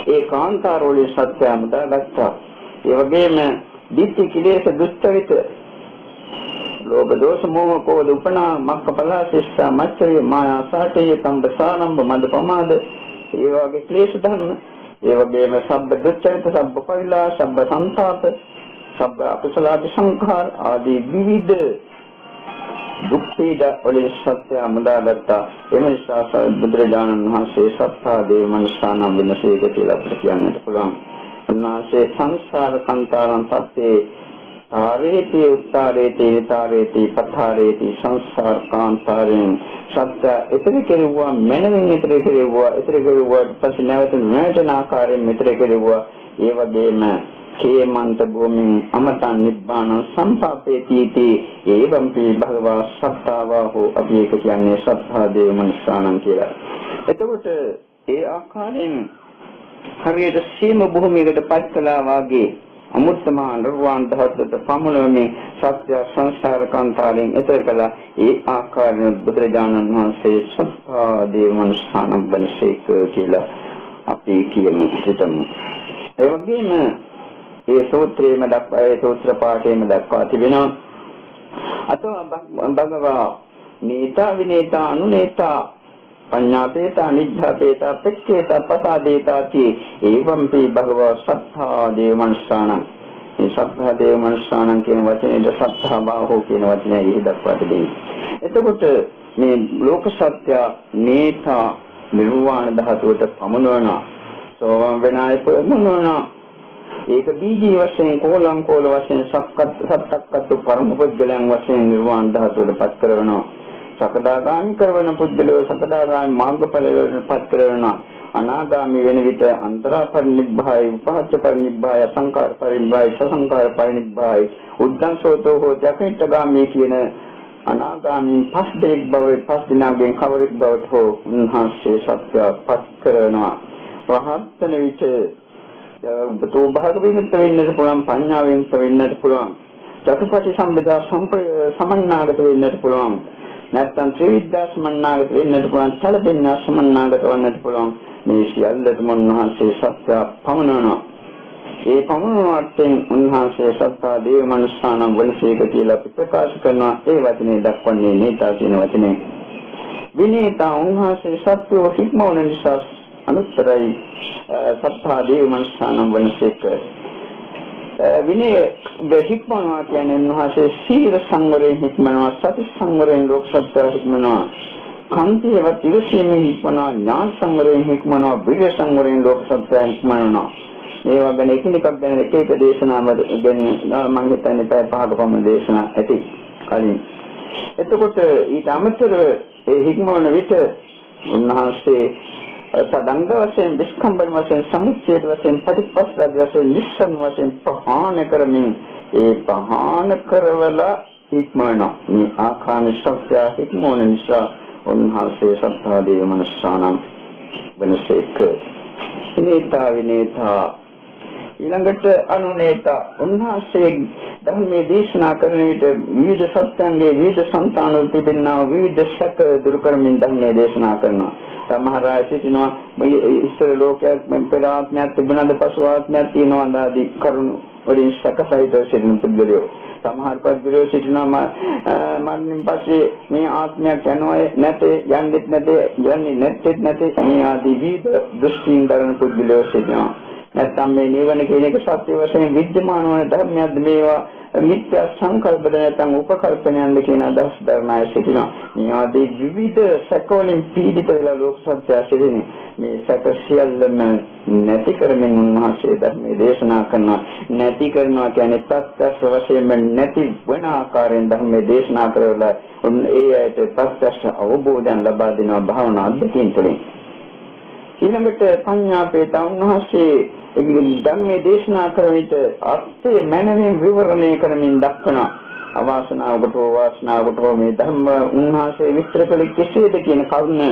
ඒ කාන්තාර වලින් සත්‍ය මුදාගත්තා. ඒ වගේම ditthi kilesa දුෂ්චරිත ලෝභ දෝෂ මෝහ කෝධ උපනා මක්ඛපලා ශිෂ්ඨා මච්චය මායා සාඨය සම්බසානම්බ මද පමාද ඒ වගේ ක්ලේශ ධර්ම ඒ වගේම සබ්බ දුෂ්චරිත සබ්බ පවිලා සබ්බ සංතාප සබ්බ අකුසලාදි සංඛාර ආදී විවිධ දුක් පීඩා වලින් සත්‍ය මුදාගත්තා. එම නිසා බුදුරජාණන් වහන්සේ සත්‍යාදේ මනසානම් වෙනසේක කියලා අපිට කියන්නට පුළුවන්. උන්වහන්සේ සංසාර කන්තරන් පස්සේ ආරේති උත්තරේති නිතරේති පතරේති සංසාර කාන්තරෙන් සත්‍ය ඉතිරි කෙරුවා මනමින් ඉතිරි කෙරුවා පස්සේ නැවත නැවතන ආකාරයෙන් ඉතිරි කෙරුවා. ඒ වගේම කේමන්ත භූමින් අමතං නිබ්බාන සම්පාපේති ඒවම්පි භගවා සත්තාවා හෝ අපි ඒක කියන්නේ සත්තාදේව මනසානම් කියලා. එතකොට ඒ ආකාරයෙන් හරියට සීම භූමියකට පත් කළා වාගේ අමුත්තමා නිර්වාණ ධාතුවට පමුණුවමින් සත්‍ය සංසාර කාන්තාරයෙන් එතර කළා. ඒ ආකාරයෙන් බුදුරජාණන් වහන්සේ සත්තාදේව මනසානම් බණසේක කියලා අපි කියමු හිතමු. ඒ වගේම ඒ සූත්‍රයේම දක්වා ඒ සූත්‍ර පාඨයේම දක්වා තිබෙනවා අතෝ භගවා නීතා විනීතා අනුනීතා පඤ්ඤාපේතා නිද්ධාපේතා පෙක්ඛේතා පසාදේතාති එවම්පි භගවා සත්තා දේව මනුස්සානං. මේ සත්තා දේව මනුස්සානං කියන වචනේට සත්තා බාහෝ කියන වචනේ ඉහි දක්වා තිබෙනවා. එතකොට මේ ලෝක සත්‍ය නේතා නිර්වාණ ධාතුවට පමුණවනවා. සෝවාන් වෙනාය පමුණවනවා. ඒක බීජී වශයෙන් කෝලං කෝල වශයෙන් සත්තක්කත් පරම පුද්ගලයන් වශයෙන් නිර්වාණ ධාතුවට පත් කරනවා. සකදාගාමී කරවන පුද්ගලයෝ සකදාගාමී මාර්ගඵලවලට පත් කරනවා. අනාගාමී වෙන විට අන්තරා පරිනිබ්බාය, උපහච්ච පරිනිබ්බාය, සංකාර පරිනිබ්බාය, සසංකාර පරිනිබ්බාය, උද්දංසෝතෝ හෝ ජකිටගාමී කියන අනාගාමී පස් දෙෙක් බව පස් දිනාගෙන් කවරෙක් බවට හෝ උන්වහන්සේ සත්‍ය පත් කරනවා. රහත්න විට තෝ භාග විමුක්ත වෙන්නට පුළුවන්, පඤ්ඤාවෙන් වෙන්නට පුළුවන්, චතුපටි සම්බදා සමන්නාගත වෙන්නට පුළුවන්, නැත්නම් ත්‍රිවිධ සමන්නාගත වෙන්නට පුළුවන්, චලපින්න සමන්නාගත වෙන්නට පුළුවන්. මේ සියල්ලටම උන්වහන්සේ සත්‍ය පමනනවා. ඒ පමනවටෙන් උන්වහන්සේ සත්තා දේව මනුස්සානම් වනසේක කියලා ප්‍රකාශ කරනවා. ඒ වචනේ දක්වන්නේ නේතා කියන වචනේ. විනීතා උන්වහන්සේ සත්‍යව හික්මවන නිසා අනුත්තරයි සත්තා දේව මනුස්සානම් වනසේක. විනය හික්මනවා කියන්නේ උන්වහන්සේ සීල සංවරයෙන් හික්මනවා, සති සංවරයෙන් ලෝක සත්‍ය හික්මනවා, කාන්තියවත් ඉවසීමෙන් හික්මනවා, ඥාන සංවරයෙන් හික්මනවා, විරිය සංවරයෙන් ලෝක සත්‍ය හික්මනවා. ඒවා ගැන එකිනෙකක් ගැන එක එක දේශනාවල ගැන මම හිතන්නේ පැය 5ක පමණ දේශනා ඇති කලින්. එතකොට ඊට අමතරව ඒ හික්මවන විට උන්වහන්සේ තදංග වශයෙන්, විස්කම්බන වශයෙන්, සමුච්ඡේද වශයෙන්, පටිපස්සද වශයෙන්, නිස්සන් වශයෙන් පහාන කරමින් ඒ පහාන කරවලා හික්මනවා. මේ ආකාම ශක්තිය හික්මවන නිසා උන්වහන්සේ සත්තා දේව මනුස්සානම් වෙනසේක. විනේතා ඊළඟට අනුනේතා උන්වහන්සේ ධර්මයේ දේශනා කරන විට විවිධ සත්‍යංගේ විවිධ සංතානවල තිබෙනා විවිධ සැක දුරු කරමින් ධර්මයේ දේශනා කරනවා. සමහර අය සිටිනවා මේ ඉස්සර ලෝකයක් පෙර ආත්මයක් තිබුණාද පසු ආත්මයක් තියෙනවද ආදී කරුණු වලින් සැකසහිතව සිටින පුද්ගලයෝ. සමහර පුද්ගලයෝ සිටිනවා මරණයෙන් පස්සේ මේ ආත්මයක් යනවා නැතේ යන්නේ නැත්තේ මේ ආදී විවිධ දෘෂ්ටීන් දරන පුද්ගලයෝ සිටිනවා. නැත්නම් මේ නිවන කියන එක සත්‍ය වශයෙන් විද්‍යමාන වන ධර්මයක්ද මේවා මිත්‍යා සංකල්පද නැත්නම් උපකල්පනයන්ද කියන අදහස් ධර්මය සිටිනවා. මේ ආදී විවිධ සැකවලින් පීඩිත වෙලා ලෝක සත්‍ය සිටිනේ. මේ සැක සියල්ලම නැති කරමින් උන්වහන්සේ ධර්මයේ දේශනා කරනවා. නැති කරනවා කියන්නේ ප්‍රත්‍යක්ෂ වශයෙන්ම නැති වන ආකාරයෙන් ධර්මයේ දේශනා කරලා ඒ ඇයට ප්‍රත්‍යක්ෂ අවබෝධයන් ලබා දෙනවා භාවනා අධ්‍යක්ෂින් තුළින්. ඊළඟට පඤ්ඤාපේතා උන්වහන්සේ ධර්මයේ දේශනා කරන විට අර්ථය මනමින් විවරණය කරමින් දක්වනවා. අවාසනාවකට වාසනාවකට මේ ධර්ම උන්වහන්සේ විස්තර කළ කෙසේද කියන කරුණ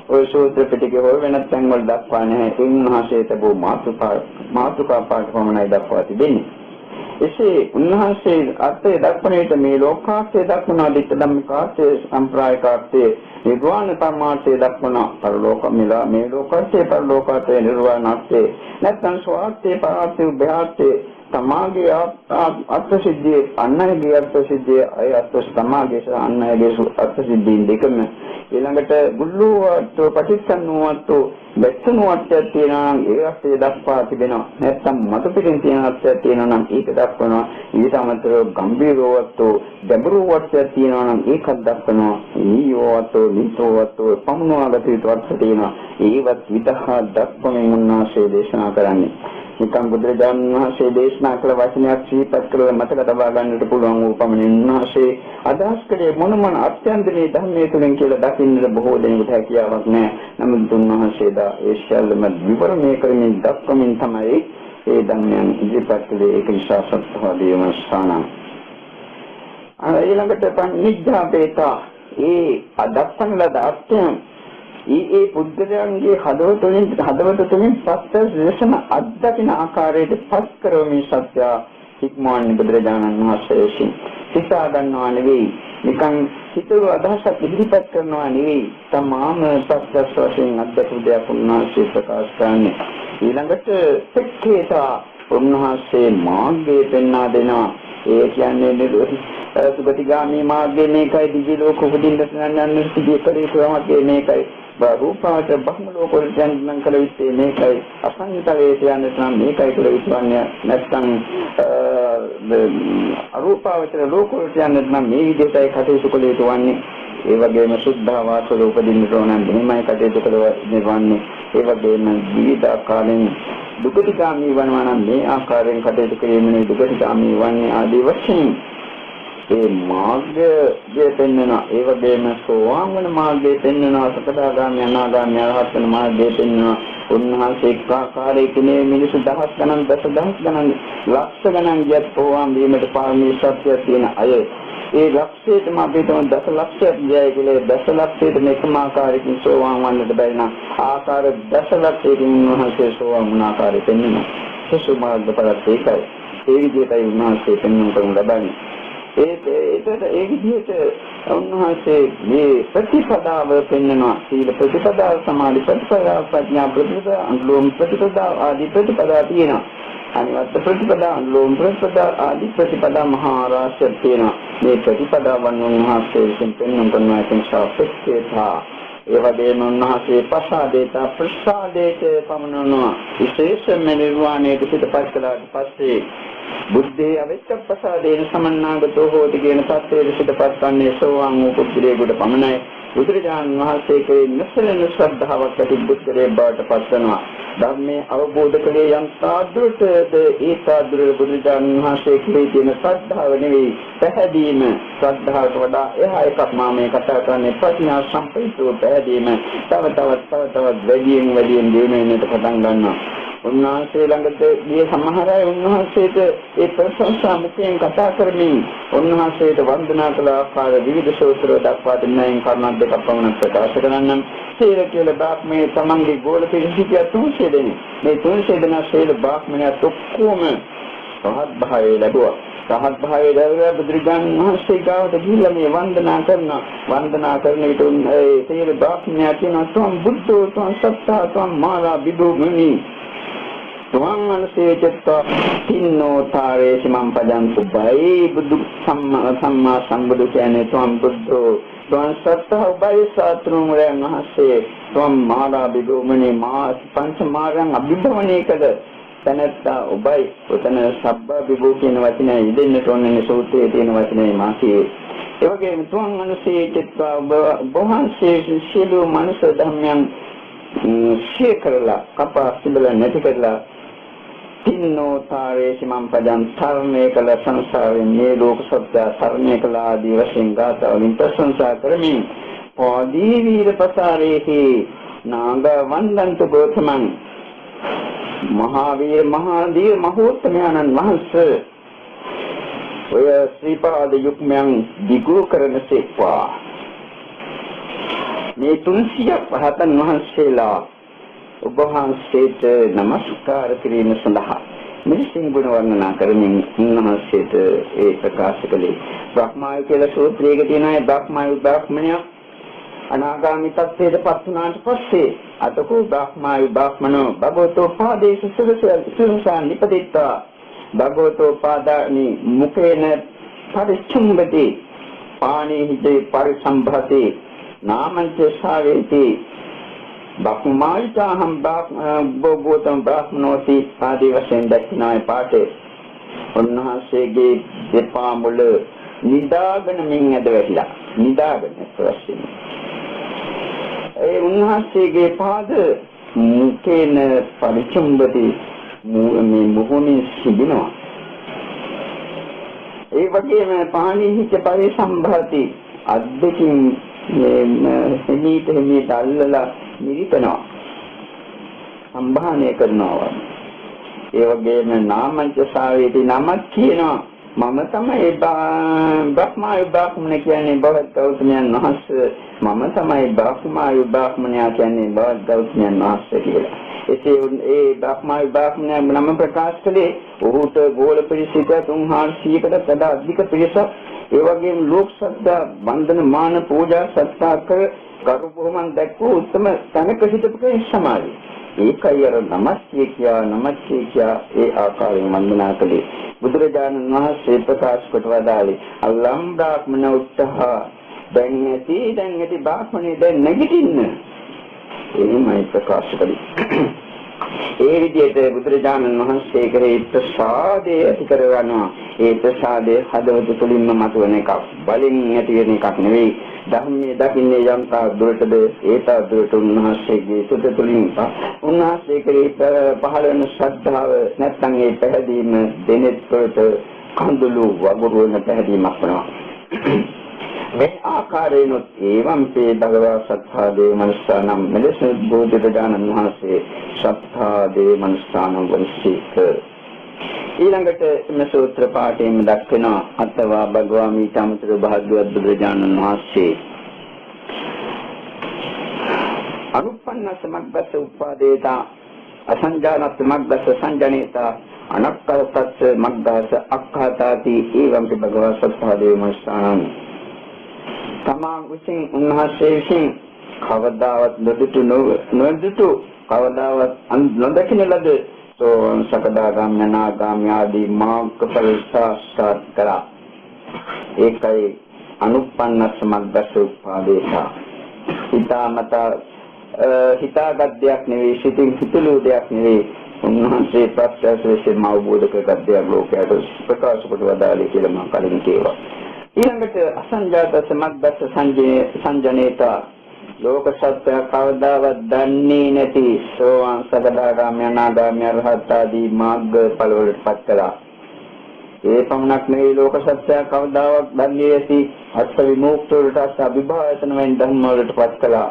ඔය සූත්‍ර පිටකේ හොය වෙනත් තැන් වල දක්වා නැහැ. උන්වහන්සේ තබෝ මාතෘකා පාඨ පමණයි දක්වා තිබෙන්නේ. එසේ උන්වහන්සේ අර්ථය දක්වන විට මේ ලෝකාර්ථය දක්වනවා, ditta ධම්මිකාර්ථය, සම්ප්‍රායිකාර්ථය, නිර්වාණ පරමාර්ථය දක්වනවා. පරලෝක මිලා මේ ලෝකාර්ථය, පරලෝකාර්ථය, නිර්වාණාර්ථය, නැත්නම් ස්වාර්ථය, පරාර්ථය, උභයාර්ථය, තමාගේ අර්ථ සිද්ධිය, අන්නයගේ අර්ථ සිද්ධිය, අය අර්ථ තමාගේ අන්නයගේ අර්ථ සිද්ධින් දෙකම ඊළඟට ගුල්ලුවට පටිච්චසමුප්පාදට වැටුණුවට තියෙනවා නම් ඒ අර්ථය දක්වා තිබෙනවා. නැත්නම් මත පිටින් තියෙන අර්ථය තියෙනවා නම් ඒක දක්වනවා. ඊට අමතරව ගම්භීරවත්ව ගැඹුරු වර්ථය තියෙනවා නම් ඒකත් දක්වනවා. ඊයෝවත්ව නිතෝවත්ව පමුණවාගත යුතු අර්ථ තියෙනවා. ඒවත් විදහා දක්වමින් උන්වහන්සේ දේශනා කරන්නේ. නිකම් බුදුරජාණන් වහන්සේ දේශනා කළ වචනයක් සිහිපත් කරලා මතක තබා ගන්නට පුළුවන් වූ පමණින් උන්වහන්සේ අදහස් කළේ මොන අර්ථයන්ද මේ ධර්මයේ තුලින් කියලා දකින්නට බොහෝ දෙනෙකුට හැකියාවක් නැහැ. නමුත් උන්වහන්සේලා ඒ සියල්ලම විවරණය කරමින් දක්වමින් තමයි ඒ ධර්මයන් ඉදිරිපත් කළේ. ඒක නිසා සත්‍යවාදී වංශානම් ඊළඟට පඤ්ඤාපේතා ඒ අදක්වන ලද අර්ථයන් ඒ පුද්ගලයන්ගේ හදවත තුළින් පස්ස දේශන අත්දකින ආකාරයට පස් කරමින් සත්‍ය හික්මවන්නේ බුදුරජාණන් වහන්සේ විසින්. සිතා ගන්නවා නෙවෙයි, නිකන් හිතුව අදහසක් ඉදිරිපත් කරනවා නෙවෙයි, තමාම පස්ස වශයෙන් අත්දකපු දෙයක් උන්වහන්සේ ප්‍රකාශ කරන්නේ. ඊළඟට පෙක්ඛේතා උන්වහන්සේ මාර්ගය පෙන්වා දෙනවා. ඒ කියන්නේ සුගතිගාමී මාර්ගය මේකයි, දිවි ලෝක උපදින්න යන සිද්ධිය කරේ මේකයි. රූපාවචර බ්‍රහ්ම ලෝක වලට යන්න කල යුත්තේ මේකයි. අසංයතලයට යන්න නම් මේකයි කියලා විශ්වන්නේ නැත්නම් අරූපාවචර ලෝක වලට යන්න නම් මේ විදිහටයි කටයුතු කළ යුතු වන්නේ. ඒ වගේම සුද්ධාවාස ලෝක දින්නට ඕන නම් මෙහෙමයි කටයුතු කළවන්නේ. ඒ වගේම විවිධ ආකාරයෙන් දුගතිගාමී වනවා නම් මේ ආකාරයෙන් කටයුතු කිරීමනේ දුගතිගාමී වන්නේ ආදී වශයෙන් ඒ මාර්ගය පෙන්වනවා. ඒ වගේම සෝවාන් වන මාර්ගය පෙන්වනවා. සකදාගාමී අනාගාමී අරහත් වන මාර්ගය පෙන්වනවා. උන්වහන්සේ එක් ආකාරයකින් මිනිසු දහස් ගණන් දසදහස් ගණන් ලක්ෂ ගණන් ගියත් සෝවාන් වීමට පාරමී ශක්තිය තියෙන අය ඒ ලක්ෂයටම අපි තම දසලක්ෂයක් ගියයි කියලා දසලක්ෂයට එකම ආකාරයකින් සෝවාන් වන්නට බැරි නම් ආකාර දසලක්ෂයකින් උන්වහන්සේ සෝවාන් වුණ ආකාරය පෙන්වනවා. සසු මාර්ගඵලත් ඒකයි. ඒ විදිහටයි උන්වහන්සේ පෙන්වන්න ලබන්නේ. ඒ විදිහට උන්වහන්සේ මේ ප්‍රතිපදාව පෙන්වනවා. සීල ප්‍රතිපදාව, සමාධි ප්‍රතිපදාව, ප්‍රඥා ප්‍රතිපදාව, අනුලෝම ප්‍රතිපදාව ආදී ප්‍රතිපදා තියෙනවා. අනිවත් ප්‍රතිපදා, අනුලෝම ප්‍රතිපදා ආදී ප්‍රතිපදා මහා රාශියක් තියෙනවා. මේ ප්‍රතිපදාවන් උන්වහන්සේ විසින් පෙන්වන ශාස්ත්‍රේතා ඒ වගේම උන්වහන්සේ පසාදේත ප්‍රසාදේත පමනනවා. විශේෂයෙන්ම නිර්වාණයට පිටපත් කළාට පස්සේ බුද්ධේ අවිච්ඡ ප්‍රසාදේන සමන්නාගතෝ හෝති කියන තත්ත්වයට පිටපත් වන්නේ සෝවාන් වූ පුද්ගලයෙකුට පමණයි. බුදුරජාණන් වහන්සේ කෙරෙහි නිස්සලන ශ්‍රද්ධාවක් ඇති බුද්ධරේ බවට පත් වෙනවා. ධර්මයේ අවබෝධ කළේ යම් සාදුරටද ඒ සාදුරේ බුදුරජාණන් වහන්සේ කෙරෙහි තියෙන ශ්‍රද්ධාව නෙවෙයි පැහැදීම. ශ්‍රද්ධාවට වඩා එහා එකක් මම මේ කතා කරන්නේ ප්‍රඥා සම්ප්‍රයුක්තව පැහැදීම. තව තවත් වැඩියෙන් දියුණු වෙන්නට පටන් ගන්නවා. උන්වහන්සේ ළඟට ගිය සමහර අය උන්වහන්සේට ඒ ප්‍රශංසා මුඛයෙන් කතා කරමින් උන්වහන්සේට වන්දනා කළ ආකාර විවිධ සූත්‍ර දක්වා දෙන්නයින් කරුණක් දෙකක් පමණ ප්‍රකාශ කරන්නම්. සීල කියලා බ්‍රාහ්මණය තමන්ගේ ගෝල පිළිසිතිය 300 දෙනෙක්. මේ 300 දෙනා සීල බ්‍රාහ්මණයත් ඔක්කොම රහත් භාවය ලැබුවා. රහත් භාවය ලැබුවා බුදුරජාණන් වහන්සේ ගාවට ගිහිල්ලා මේ වන්දනා කරන විට ඒ සීල බ්‍රාහ්මණයා කියනවා "තුම් බුද්ධෝ තුම් සත්තා තුම් මාලා විදුගුණි තුමන්වන්සේචත්ත තින්නෝ තාරේ සිමම් පදන්තු බයි බුදු සම්මා සම්බුදු කියන්නේ තුම් බුද්ධෝ තුම් සත්තා උබයි සාත්‍රුමුරයන් වහන්සේ තුම් මාලා විදුගුණි මා පංච මාරයන් අභිභවනය කළ තනත්තා ඔබයි උතන සබ්බ විභූ කියන වචනය ඉදෙන්නට ඕනේ සූත්‍රයේ තියෙන වචනේ මාසියේ ඒ වගේම තුන් අනුසේ චිත්තා බොහන්සේ සියලු මනුෂ්‍ය ධර්මයන් ශේ කරලා කපා සිඹලා නැති කරලා තින්නෝ තාරේ සිමම් පදං තරණය කළ සංසාරේ මේ ලෝක සත්‍ය තරණය කළ ආදී වශයෙන් ගාථා වලින් ප්‍රශංසා කරමින් පොදී වීර ප්‍රසාරේහි නාග වන්දන්තු ගෝතමං මහාවීර මහාදීර මහෝත්තමයන්න් වහන්සේ ඔය ශ්‍රීපාද යුක්මයන් දිගු කරන සේක්වා මේ 300 රහතන් වහන්සේලා ඔබ වහන්සේට නමස්කාර කිරීම සඳහා මිනිසින් ගුණ වර්ණනා කරමින් උන්වහන්සේට ඒ ප්‍රකාශ කළේ බ්‍රහ්මායු කියලා සූත්‍රයක තියෙන ඒ බ්‍රහ්මණය අනාගාමී තත්ත්වයට පත් වුණාට පස්සේ අතකෝ බ්‍රහ්මායු බ්‍රහ්මනෝ භගවතෝ පාදේශ සුරසා නිපදිත්වා භගවතෝ පාදානි මුඛේන පරිච්ඡුම්බති පාණේ හිතේ පරිසම්භති නාමංච සාවේති බ්‍රහ්මායිතාහම් භගවතං බ්‍රහ්මනෝති ආදී වශයෙන් දැක්නායි පාඨේ උන්වහන්සේගේ දෙපා මුල නිදාගෙන මින් ඇද වැටිලා නිදාගෙන ප්‍රශ්න ඒ උන්වහන්සේගේ පාද මුඛේන පරිචුම්බති මේ මුහුණේ සිටිනවා ඒ වගේම පාණිහිච්ච පරිසම්භාති අද්දකින් හිමීට අල්ලලා නිරිතනවා සම්භාණය කරනවා ඒ වගේම නාමංච සාවේති නමක් කියනවා මම තමයි බ්‍රහ්මායු බ්‍රාහ්මණ කියන්නේ බවත් ගෞතමයන් වහන්සේ මම තමයි බ්‍රහ්මායු බ්‍රාහ්මණයා කියන්නේ බවත් ගෞතමයන් වහන්සේ කියලා. ඒ බ්‍රහ්මායු බ්‍රාහ්මණයා නම ප්‍රකාශ කළේ ඔහුට ගෝල පිරිසික 300කට වඩා අධික පිරිසක් ඒ වගේම ලෝක සත්‍ය වන්දන මාන පූජා සත්කාර කර කරු බොහොමන් දැක්වූ උත්තම තනක සිටපු කෙනෙක් සමාජය. ඒකයි අර නමස්සේ කියා ඒ ආකාරයෙන් වන්දනා කළේ. බුදුරජාණන් වහන්සේ ප්‍රකාශ කොට වදාළේ අල්ලම් බ්‍රාහ්මණ උත්තහ දැන් ඇති බ්‍රාහ්මණේ දැන් නැගිටින්න එහෙමයි ප්‍රකාශ කළේ. ඒ විදිහට බුදුරජාණන් වහන්සේ කෙරෙහි ප්‍රසාදය ඇති කරගන්නවා. ඒ ප්‍රසාදය හදවත තුළින්ම මතුවන එකක්. බලෙන් ඇති වෙන එකක් නෙවෙයි. ධර්මයේ දකින්නේ යම් තා දුරටද ඒ තා දුරට උන්වහන්සේගේ සිත තුළින් උන්වහන්සේ කෙරෙහි පහළ වෙන ශ්‍රද්ධාව නැත්නම් ඒ පැහැදීම දෙනෙත්වට කඳුළු වගුරුවන පැහැදීමක් වෙනවා. මේ ආකාරයෙන් ඒවම්පේ භගවා සත්තාදේ මනසානම් මෙලෙස බුදුරජාණන් වහන්සේ සත්තාදේ මනසානම් වංශීක ඊළඟට මේ සූත්‍ර පාඨයෙන් දක්වන අත්වා භගවා මීතමතර භාග්‍යවත් බුදුරජාණන් වහන්සේ අනුපන්න සමග්ගස උපාදේතා අසංජානත් මග්ගස සංජනේතා අනක්කරතත් මග්ගස අක්ඛාතාති ඒවම්පේ භගවා සත්තාදේ මනසානම් තමා විසින් උන්වහන්සේ විසින් කවදාවත් නොදුටු කවදාවත් නොදකින ලද සෝවාන් සකදාගාමී අනාගාමී ආදී මාර්ගඵල සාක්ෂාත් කරා. ඒකයි අනුප්පන්න සමග්ගස උපාදේශා. හිතාගත් දෙයක් නෙවෙයි, සිතින් හිතලු දෙයක් නෙවෙයි. උන්වහන්සේ ප්‍රත්‍යක්ෂයෙන් අවබෝධ කරගත් දෙයක් ලෝකයට ප්‍රකාශ කොට වදාළේ කියලා මම කලින් කිව්වා. ඊළඟට අසංජාත සමග්ගස සංජනේතා ලෝක සත්‍ය කවදාවත් දන්නේ නැති සෝවාන් සකදාගාමී අනාගාමී අරහත් ආදී මාර්ග ඵල වලට පත් කළා. ඒ පමණක් නෙවෙයි ලෝක සත්‍ය කවදාවත් දන්නේ නැති අත්ථ විමුක්ත වලට අභිභායතන වෙන ධර්ම වලට පත් කළා.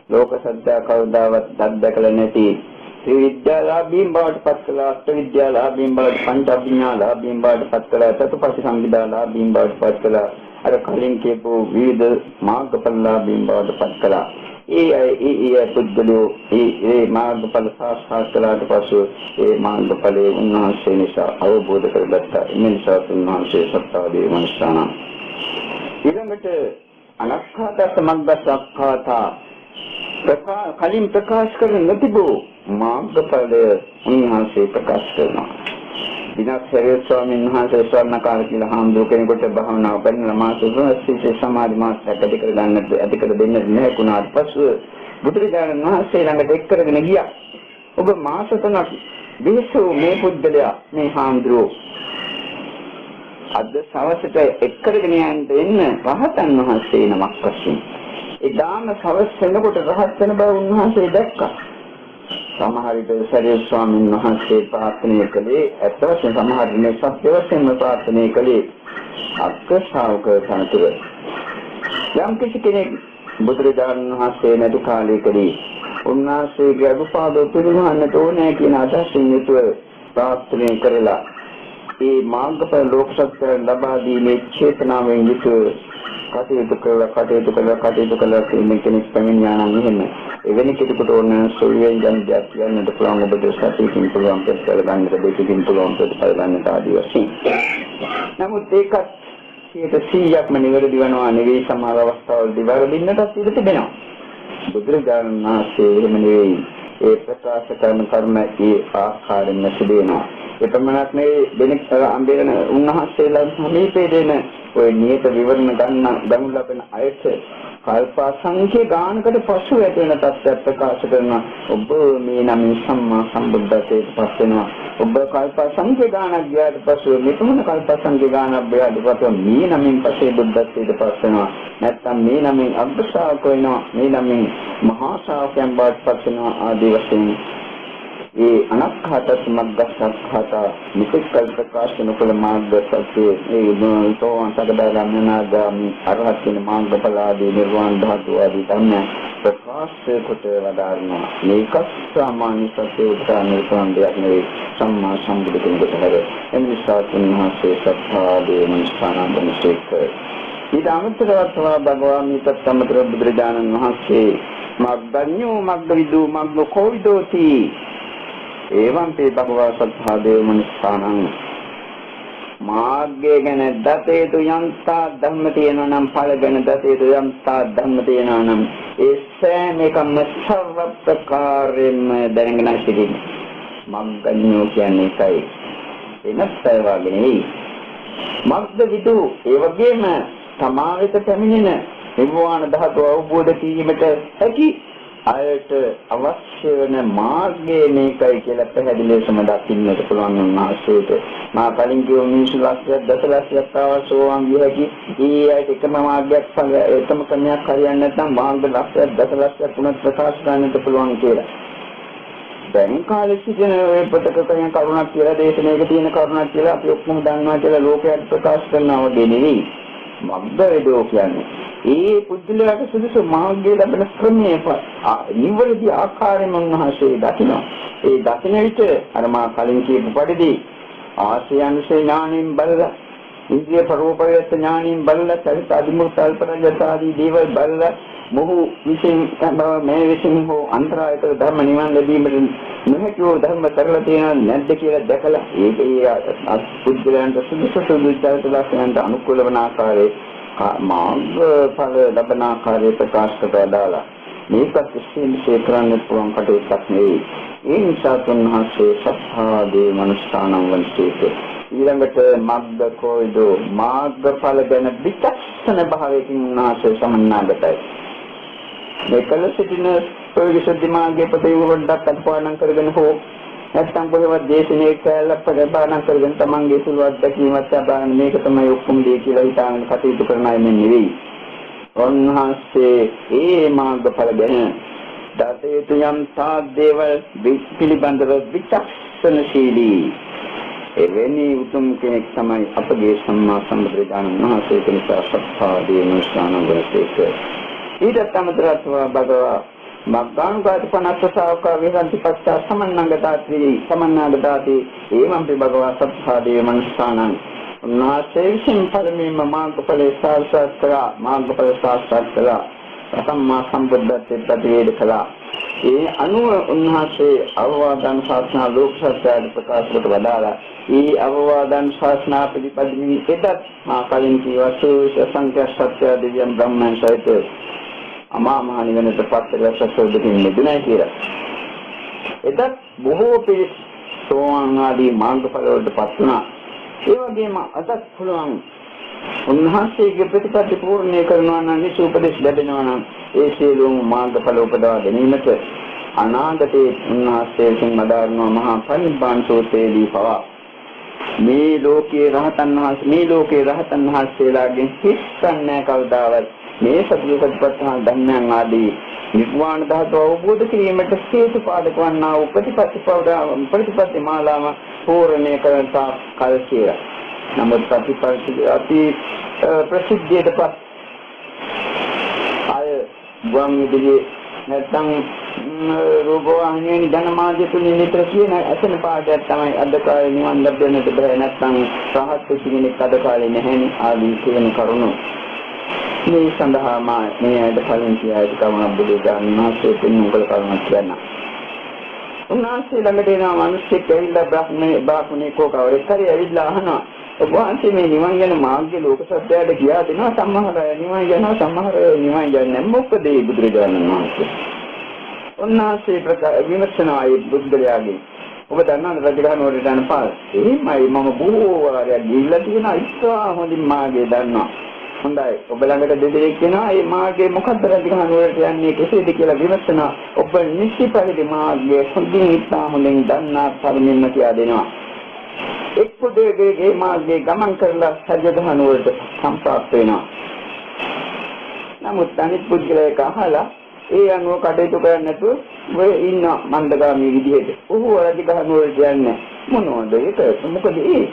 ලෝක සත්‍ය කවදාවත් දැකලා නැති ත්‍රිවිද්‍යාලාභීන් බවට පත් කළා. අෂ්ටවිද්‍යාලාභීන් බවට පංචඅභිඥාලාභීන් බවට පත් කළා. චතුපටි සංවිදාලාභීන් බවට පත් කළා. අර කලින් කියපු විවිධ මාර්ගඵලලාභීන් බවට පත් කළා. ඒ පුද්ගලෝ ඒ මාර්ගඵල සාක්ෂාත් කළාට පසු ඒ මාර්ගඵලයේ උන්වහන්සේ නිසා අවබෝධ කරගත්තා. ඒ නිසා උන්වහන්සේ සත්තාදී මනසානම් ඊළඟට අනක්ඛාත සමග්ගස අක්ඛාතා කලින් ප්‍රකාශ කර නොතිබූ මාර්ගඵලය උන්වහන්සේ ප්‍රකාශ කරනවා. විනාශය ස්වාමීන් වහන්සේ ස්වර්ණකාර කියලා හාමුදුර කෙනෙකුට භාවනාව කරන මාස 3 සමාධි මාසයක් ඇති කර ගන්නට ඇති කර දෙන්න නැකුණාට පසු බුදුරජාණන් වහන්සේ ළඟට එක් කරගෙන ගියා. ඔබ මාස 3ක් විශ්ව මේ පුද්ගලයා මේ හාමුදුරුවෝ අද සවසට එක් කරගෙන යන්න රහතන් වහන්සේ නමක් වශයෙන් එදාම සවස් වෙනකොට රහත් වෙන බව උන්වහන්සේ දැක්කා. සමහර විට සරිය ස්වාමීන් වහන්සේ ප්‍රාර්ථනා කළේ ඇත්ත වශයෙන්ම සමහර දිනේ සත්‍ය වශයෙන්ම ප්‍රාර්ථනා කළේ අක්ෂාවක සනතුර. යම් කිසි කෙනෙක් බුදුරජාණන් වහන්සේ නැති කාලයකදී උන්වහන්සේගේ අනුපාද පිළිගන්නට ඕනේ කියන අදහසින් යුතුව ප්‍රාර්ථනා කරලා ඒ මාර්ගඵල ලෝක සත්‍ය ලබා දීමේ චේතනාවෙන් යුතුව කටයුතු කළා කියන කෙනෙක් පැමිණියානම් එහෙම එවැනි කෙනෙකුට ඕන සොලියෙන් යම් දෙයක් කියන්නට පුළුවන් ඔබට සතියකින් පුළුවන් ප්‍රතිඵල ගන්නට දෙකකින් පුළුවන් ප්‍රතිඵල ගන්නට ආදී වශයෙන්. නමුත් ඒකත් 100%ක්ම නිවැරදි වෙනවා නෙවෙයි, සමහර අවස්ථාවලදී වැරදින්නටත් ඉඩ තිබෙනවා. බුදුරජාණන් වහන්සේ එහෙම නෙවෙයි ඒ ප්‍රකාශ කරන කර්ම ඒ ආකාරයෙන්ම සිදු වෙනවා. ඒ පමණක් නෙවෙයි දෙනෙක් අම්බේන උන්වහන්සේලා සමීපේ දෙන ඔය නියත විවරණ ගන්න ලබන අයට කල්ප සංඛ්‍ය ගානකට පසු ඇති වෙන තත්ත්වයක් ප්‍රකාශ කරනවා. ඔබ මේ නම් සම්මා සම්බුද්ධත්වයට පත් වෙනවා. ඔබ කල්ප සංඛ්‍ය ගානක් ගියාට පසු මෙතුණ කල්ප සංඛ්‍ය ගානක් ගියාට පසු මේ නමින් පස්සේ බුද්ධත්වයට පත් වෙනවා. නැත්නම් මේ නමින් අග්‍රශාවක වෙනවා. මේ නමින් මහා ශ්‍රාවකයන් බවට පත් වෙනවා ආදී වශයෙන් ඒ අනක්ඛාත සමග්ගස්සක්ඛාත මිත්‍යකල් ප්‍රකාශන කළ මාර්ග සත්‍ය ඒ සෝවාන් සකදාගාමී අනාගාමී අරහත් කියන මාර්ගඵල ආදී නිර්වාණ ධාතු ආදී ධර්ම ප්‍රකාශ කොට වදාරනවා. මේක සාමාන්‍ය සත්‍ය උදාහරණ දෙයක් නෙවෙයි, සම්මා සම්බුදු කෙනෙකුට හැර එනිසා තුන්වහන්සේ සත්‍යාදී මනසානන්දනිසේක ඊට අමතරව භගවා මිත්‍යත්තමතර බුදුරජාණන් වහන්සේ මග්ගඤ්ඤෝ මග්ගවිදු මග්ගකෝවිදෝති එවන්තේ භගවා සත්‍යාදේ මනසානං මාර්ගය ගැන දතේතු යම්තා ධම්ම තියෙනවා නම් ඵල ගැන දතේතු යම්තා ධම්ම තියෙනවා නම් ඒ සෑම එකම සර්ව ප්‍රකාරයෙන්ම දැනගෙන සිටින්න. මග්ගඤ්ඤෝ කියන්නේ ඒකයි. එනස්සය වගේ නෙවෙයි. මග්ග විදු ඒ වගේම තමා වෙත පැමිණෙන නිර්වාණ ධාතුව අවබෝධ කිරීමට හැකි ආයත අවශ්‍ය වෙන මාර්ගය මේකයි කියලා පැහැදිලිවම දකින්නට පුළුවන් උන්වහන්සේට. මා කලින් කියව මිනිස්සු ලක්ෂයක් දසලක්ෂයක් ආවසෝවන් විහකි ඊ ආයත එකම මාර්ගයක් එකම ක්‍රමයක් හරියන්නේ නැත්නම් මාර්ග ලක්ෂයක් දසලක්ෂයක් තුනක් ප්‍රකාශ කරන්නට පුළුවන් කියලා. දැන් කාලේ සිටින ඔය පොතක කියන කරුණක් කියලා දේශනාවක තියෙන කරුණක් කියලා අපි ඔක්කොම දන්නවා කියලා ලෝකයට ප්‍රකාශ කරනවා වගේ නෙවෙයි. මග්ගවේදෝ කියන්නේ ඒ පුදුලයට සුදුසු මාර්ගය ලැබෙන ක්‍රමයේ නිවැරදි ආකාරයෙන් උන්වහන්සේ දකිනවා. ඒ දකින විට අර මා කලින් කියපු පරිදි ආශ්‍රයන්සේ ඥාණයෙන් බලලා ඉන්ද්‍රිය පරෝපරියත් ඥාණයෙන් බලලා චරිත අධිමුක්ත අල්පරජතාදී දේවල් බලලා මොහු විසින් මේ විසින් හෝ අන්තරායක ධර්ම නිවන් ලැබීමට නොහැකිව ධර්ම කරලා තියෙනවද නැද්ද කියලා දැකලා ඒ පුදුලයන්ට සුදුසු චරිත ලක්ෂණයන්ට අනුකූල වන ආකාරයේ මාර්ගඵල ලබන ආකාරයේ ප්‍රකාශ කරලා දාලා මේකත් විශ්ලේෂණය කරන්න පුළුවන් කටයුත්තක් නෙවෙයි. ඒ නිසා තුන්වහන්සේ සත්‍යාදී මනුෂ්‍යානම් වන්සේක ඊළඟට මග්ග කොයිදෝ මාර්ගඵල ගැන විචක්ෂණ භාවයකින් උන්වහන්සේ සමන්නාගතයි. මේකල සිටින ප්‍රවිසුද්ධි මාර්ගයේ ප්‍රතිවෘද්ධක් අත්පාදම් කරගෙන හෝ නැත්නම් කොහෙවත් දේශනේ කැලක් ප්‍රබාණම් කරගෙන තමන්ගේ සුළු අත්දැකීමත් අබාන මේක තමයි ඔක්කොම දේ කියලා හිතාගෙන කටයුතු කරන අය නෙවෙයි. උන්වහන්සේ ඒ මාර්ගඵල ගැන දතේතු යම් සාදේවල් පිළිබඳව විචක්ෂණශීලී එවැනි උතුම් කෙනෙක් තමයි අපගේ සම්මා සම්බුදුරජාණන් වහන්සේ කෙනෙක් සත්‍යාදී මනුෂ්‍යානම් වහන්සේක. ඊට අමතරව භගවා මග්ගානුගත පනස්සසාවක විරන්ති පස්සා සමන්නාගතාති ඒවම් භගවා සත්‍යාදී මනුෂ්‍යානම් උන්වහන්සේ විසින් පළමුවෙන්ම මාර්ගඵලයේ සාක්ෂාත් කළා. මාර්ගඵල සාක්ෂාත් කළා. සම්මා සම්බුද්ධත්වයට ප්‍රතිවේද කළා. ඒ අනුව උන්වහන්සේ අවවාදන් ශාස්ත්‍රා ලෝක සත්‍යයට ප්‍රකාශ කොට වදාලා ඒ අවවාදන් ශාස්ත්‍රා පිළිපදිමින් එදත් මා කලින් කීවසු සංඛ්‍ය සත්‍ය දිව්‍යම් බ්‍රහ්මයන් සහිත අමා මහ නිවනට පත්තරයක් සසෝදකින් මෙදුණයි කියලා. එදත් බොහෝ පිරිස් සෝවාන් ආදී මාර්ගඵල වලට පත් වුණා. ඒ වගේම අදත් පුළුවන් උන්වහන්සේගේ ප්‍රතිපත්ති පූර්ණේ කරනවා නම් විසුපදේශ ලැබෙනවා නම් ඒ සියලුම මාර්ගඵල උපදවා ගැනීමට අනාගතයේ උන්වහන්සේ විසින් මදාරනවා මහා පරිනිබ්බාන සූත්‍රයේදී පවා මේ ලෝකේ රහතන් වහන්සේලාගෙන් හිස්සන්නේ කවදාවත් මේ සත්‍යපත්පත්හා ධර්මයන් ආදී නිර්වාණ ධාතුව අවබෝධ කිරීමට හේතු පාදක වන්නා වූ ප්‍රතිපත්ති මාලාව පූර්ණේ කරන කල් කියලා. නමුත් අති ප්‍රසිද්ධියටපත් අය ගම් විදුලියේ නැත්නම් රූපවාහිනියේ ජනමාධ්‍ය තුලින් නිතර කියන අසන පාඩයක් තමයි අද කාලේ නිවන් ලැබෙන්නට බෑ නැත්නම් රහත් කෙනෙක් අද කාලේ නැහැනේ ආදී කියන කරුණු. මේ සඳහා මේ ඇයිද කලින් කියයිද කවුරුන් බුදුදාන මාසේ පින්නුකල කරුණක් කියන්න. උන්වහන්සේ ළඟට එන මිනිස්සෙක් ඇවිල්ලා බ්‍රාහ්මණේ කෝකවරේ කරේ ඇවිල්ලා අහනවා ඔබ වහන්සේ මේ නිවන් යන මාර්ගයේ ලෝක සත්‍යයට ගියා දෙනවා සමහර අය නිවන් යනවා සමහර අය නිවන් යන්නේ නැහැ. මොකද මේ බුදුරජාණන් වහන්සේ උන්වහන්සේ විමර්ශනා ඒ බුද්ධයාගේ ඔබ දන්නවද රජගහ නුවරට යන පාර එහෙමයි මම බොහෝ වාරයක් ගිහිල්ලා තියෙනවා ඉස්සා හොඳින් මාර්ගය දන්නවා. හොඳයි ඔබ ළඟට දෙදෙනෙක් වෙනවා මේ මාර්ගයේ මොකක්ද රජගහ නුවරට යන්නේ කෙසේද කියලා විමර්ශනා ඔබ නිසි පරිදි මාර්ගයේ හොඳින් ඉස්සා හොඳින් දන්නා පරිමින්ම කියා දෙනවා. එක් පුදේගේ මාර්ගයේ ගමන් කරලා රජගහ නුවරට සම්ප්‍රාප්ත වෙනවා. නමුත් අනිත් පුද්ගලයෙක් අහලා ඒ අනුව කටයුතු කරන්නේ නැතුව ඔය ඉන්න මන්දගාමී විදිහට. ඔහු රජගහ නුවරට යන්නේ මොනවද ඒක? මොකද ඒ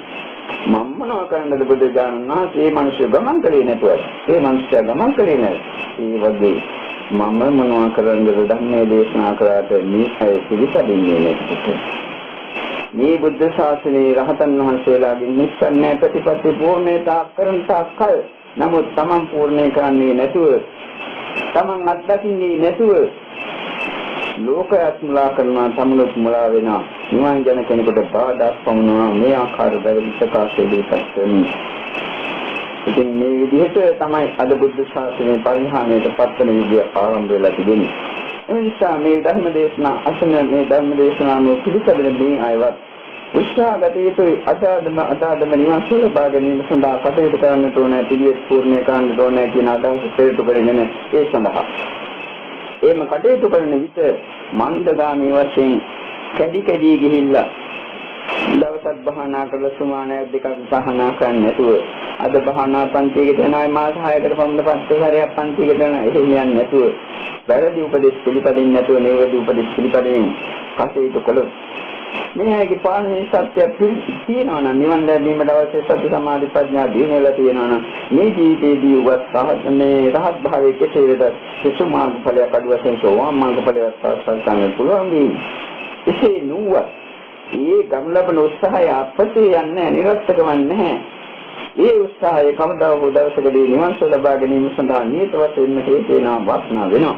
මම මොනවා කරන්නද බුදුදානන් වහන්සේ මේ මිනිස්සු ගමන් කරේ නැතුව. ඒ මිනිස්සු ගමන් කරේ නැහැ. ඒ වගේ මම මොනවා කරන්නද ධර්මයේ දේශනා කරාට මේ අය පිළිපදින්නේ නැහැ. මේ බුද්ධ ශාසනයේ රහතන් වහන්සේලාගේ නිස්සන්නේ ප්‍රතිපත්ති පූර්ණේතා කරන තාක්කල් නමුත් තමන් පූර්ණේ කරන්නේ නැතුව තමන් අත්දකින්නේ නැතුව ලෝකයක් මුලා කරනවා තමනුත් මුලා වෙනවා නිවන් යන කෙනෙකුට බාධාක් වුණා මේ ආකාර බැරිසකාශයේදී පස්වෙනි. ඉතින් මේ විදිහට තමයි අද බුද්ධ ශාසනයේ පරිහානියට පත්වන විදිය ආරම්භ වෙලා තිබෙන්නේ. ඒ නිසා මේ ධර්ම දේශනා අසන මේ ධර්ම දේශනාව පිළිපදින මේ අයවත් උත්සාහගත යුතුයි. අදාදම නිවන් සුව ලබා ගැනීම සඳහා කටයුතු කරන්නට ඕනේ. පිළිවෙත් පූර්ණේ කරන්නට ඕනේ කියන අදහස පෙරට කරගෙන ඒ සඳහා එහෙම කටයුතු කරන විට මන්දගාමී වශයෙන් කැඩි ගිහිල්ලා දවසක් භාවනා කරලා සුමානයක් දෙකක් භාවනා කරන්නේ නැතුව අද භාවනා පන්තියකට යනවා මාස 6කට පමණ පස්සේ හරියක් පන්තියකට යනවා එහෙම යන්නේ නැතුව වැරදි උපදෙස් පිළිපදින්න නැතුව නිවැරදි උපදෙස් පිළිපදින්න කටයුතු කළොත් මේකේ පාරමී සත්‍ය තියෙනවා නම් නිවන් ලැබීමට අවශ්‍ය සති සමාධි ප්‍රඥා දිනවලා තියෙනවා නම් මේ ජීවිතයේදී උවත් මේ රහත් භාවයේ කෙසේ වෙතත් සසු මාර්ග ඵලයක් අඩු වශයෙන් සෝවාන් මාර්ග ඵලයක් සාක්ෂාත් කරගන්න පුළුවන් මේ එසේ නුවත් ඒ ගම් ලබන උත්සාහය අපතේ යන්නේ නිරර්ථක වන්නේ නැහැ. ඒ උත්සාහය කවදා හෝ දවසකදී නිවන් සුව ලබා ගැනීම සඳහා නියත වශයෙන්ම හේතු වෙනවා වාසනාව වෙනවා.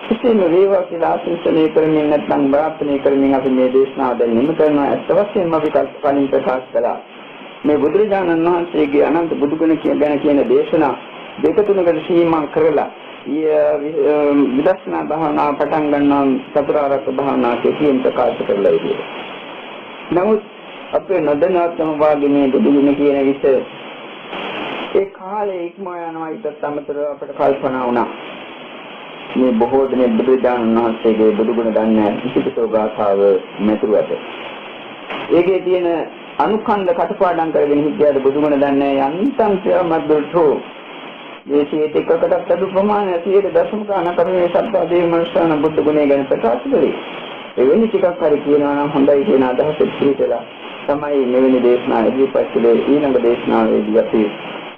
කිසිම වේවා කියලා ආශිර්වාදනය කරමින් නැත්නම් ප්‍රාර්ථනා කරමින් අපි මේ දේශනාව දැන් නිම කරනවා. අත් වශයෙන්ම අපි කලින් ප්‍රකාශ කළා. මේ බුදුරජාණන් වහන්සේගේ අනන්ත බුදුගුණ ගැන කියන දේශනා දෙක තුනකට සීමා කරලා විදර්ශනා භාවනාව පටන් ගන්නවා චතුරාර්ය භාවනාව කියන ප්‍රකාශ කරලා ඉන්නේ. නමුත් අපේ නොදැනුවත්වම වාගේ මේ බුදුගුණ කියන විට ඒ කාලේ ඉක්ම යනවා ඊටත් අමතරව අපට කල්පනා වුණා. මේ බොහෝ දෙනෙක් බුදුරජාණන් වහන්සේගේ බුදුගුණ දන්නේ කිසිතෝ ගාථාව මෙතුවට. ඒකේ තියෙන අනුඛණ්ඩ කටපාඩම් කරගෙන හිටියද බුදුගුණ දන්නේ යන්තම් ප්‍රමද්දල්තෝ දේශීය එකකටත් අඩු ප්‍රමාණයක් 0.9 කරුණේ සත්‍ය දේව මනුෂ්‍යයන් බුදු ගුණය ගැන ප්‍රකාශ කළේ. එවැනි ටිකක් හරි කියනවා නම් හොඳයි කියන අදහස පිළිතලා තමයි මෙවැනි දේශනා ඉදිරිපත් කළේ. ඊළඟ දේශනාවේදී අපි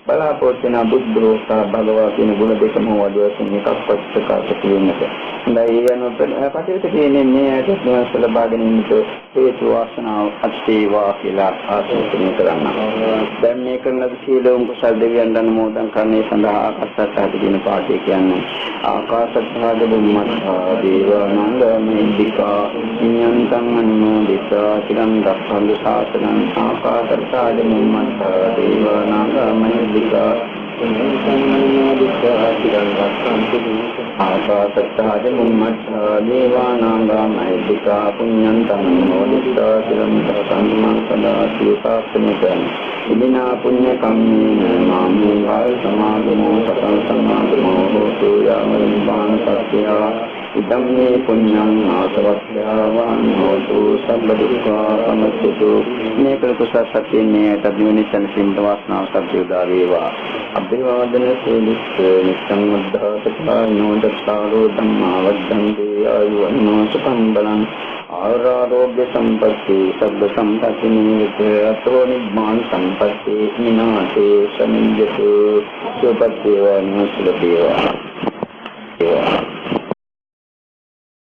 බලාපොරොත්තු වෙන බුද්ධෝසා භගවා කියන ගුණ දෙකම වඩ වශයෙන් එකක්වත් ප්‍රකාශ කිරීමට. හොඳයි ඒ අනුව කටයුතු කියන්නේ මේ ඇයට නිවස ලබා ගැනීමට හේතු වාසනාව අත්වේවා කියලා ආශිර්වාද කරනවා. දැන් මේ කරන සීලෝම් කුසල් දෙවියන් අනුමෝදන් කරන්නේ සඳහා ආකාශත්හත කියන පාඨය කියන්නේ ආකාශත්හත බුම්මත්තා දේවානන්ද මේදිකා නියන්තං අනුමෝදිතා චිරන් රක්ඛන්තු ශාසනං ආකාශත්හත බුම්මත්තා දේවානන්ද මේදිකා ආකාශත්හත බුම්මත්තා දේවානන්ද මේදිකා පුඤ්ඤන්තං අනුමෝදිතා චිරන් රක්ඛන්තු සදාසි සාසනිකං ඉදිනා පුඤ්ඤ කම්මේන මාමේ වාල් සමාගමෝ සතං සමාගමෝ හෝතු යාමං පාන සත්‍යා ඉදම්මේ පුඤ්ඤං ආසවක්ඛ්‍යාවාන් හෝතු සම්බ දුක්ඛා සමුච්චතු මේ කුසල සත්‍යනේ තදිනිසන සින්ද වාසනාව සත්‍ය උදා වේවා අභිවාදන සේනිස්ස නිස්සං වද්ධාතපා නෝදස්සාරෝ ධම්මා වද්ධන්තේ ආයුවන්නෝ සුඛං බලං ආරෝග්‍ය සම්පatti සබ්බ සම්පatti නිවිත අතෝ නිබ්බාන සම්පatti විනාශේ සමිඤ්ඤතු සුපත්තේවා නෝසුලදේවා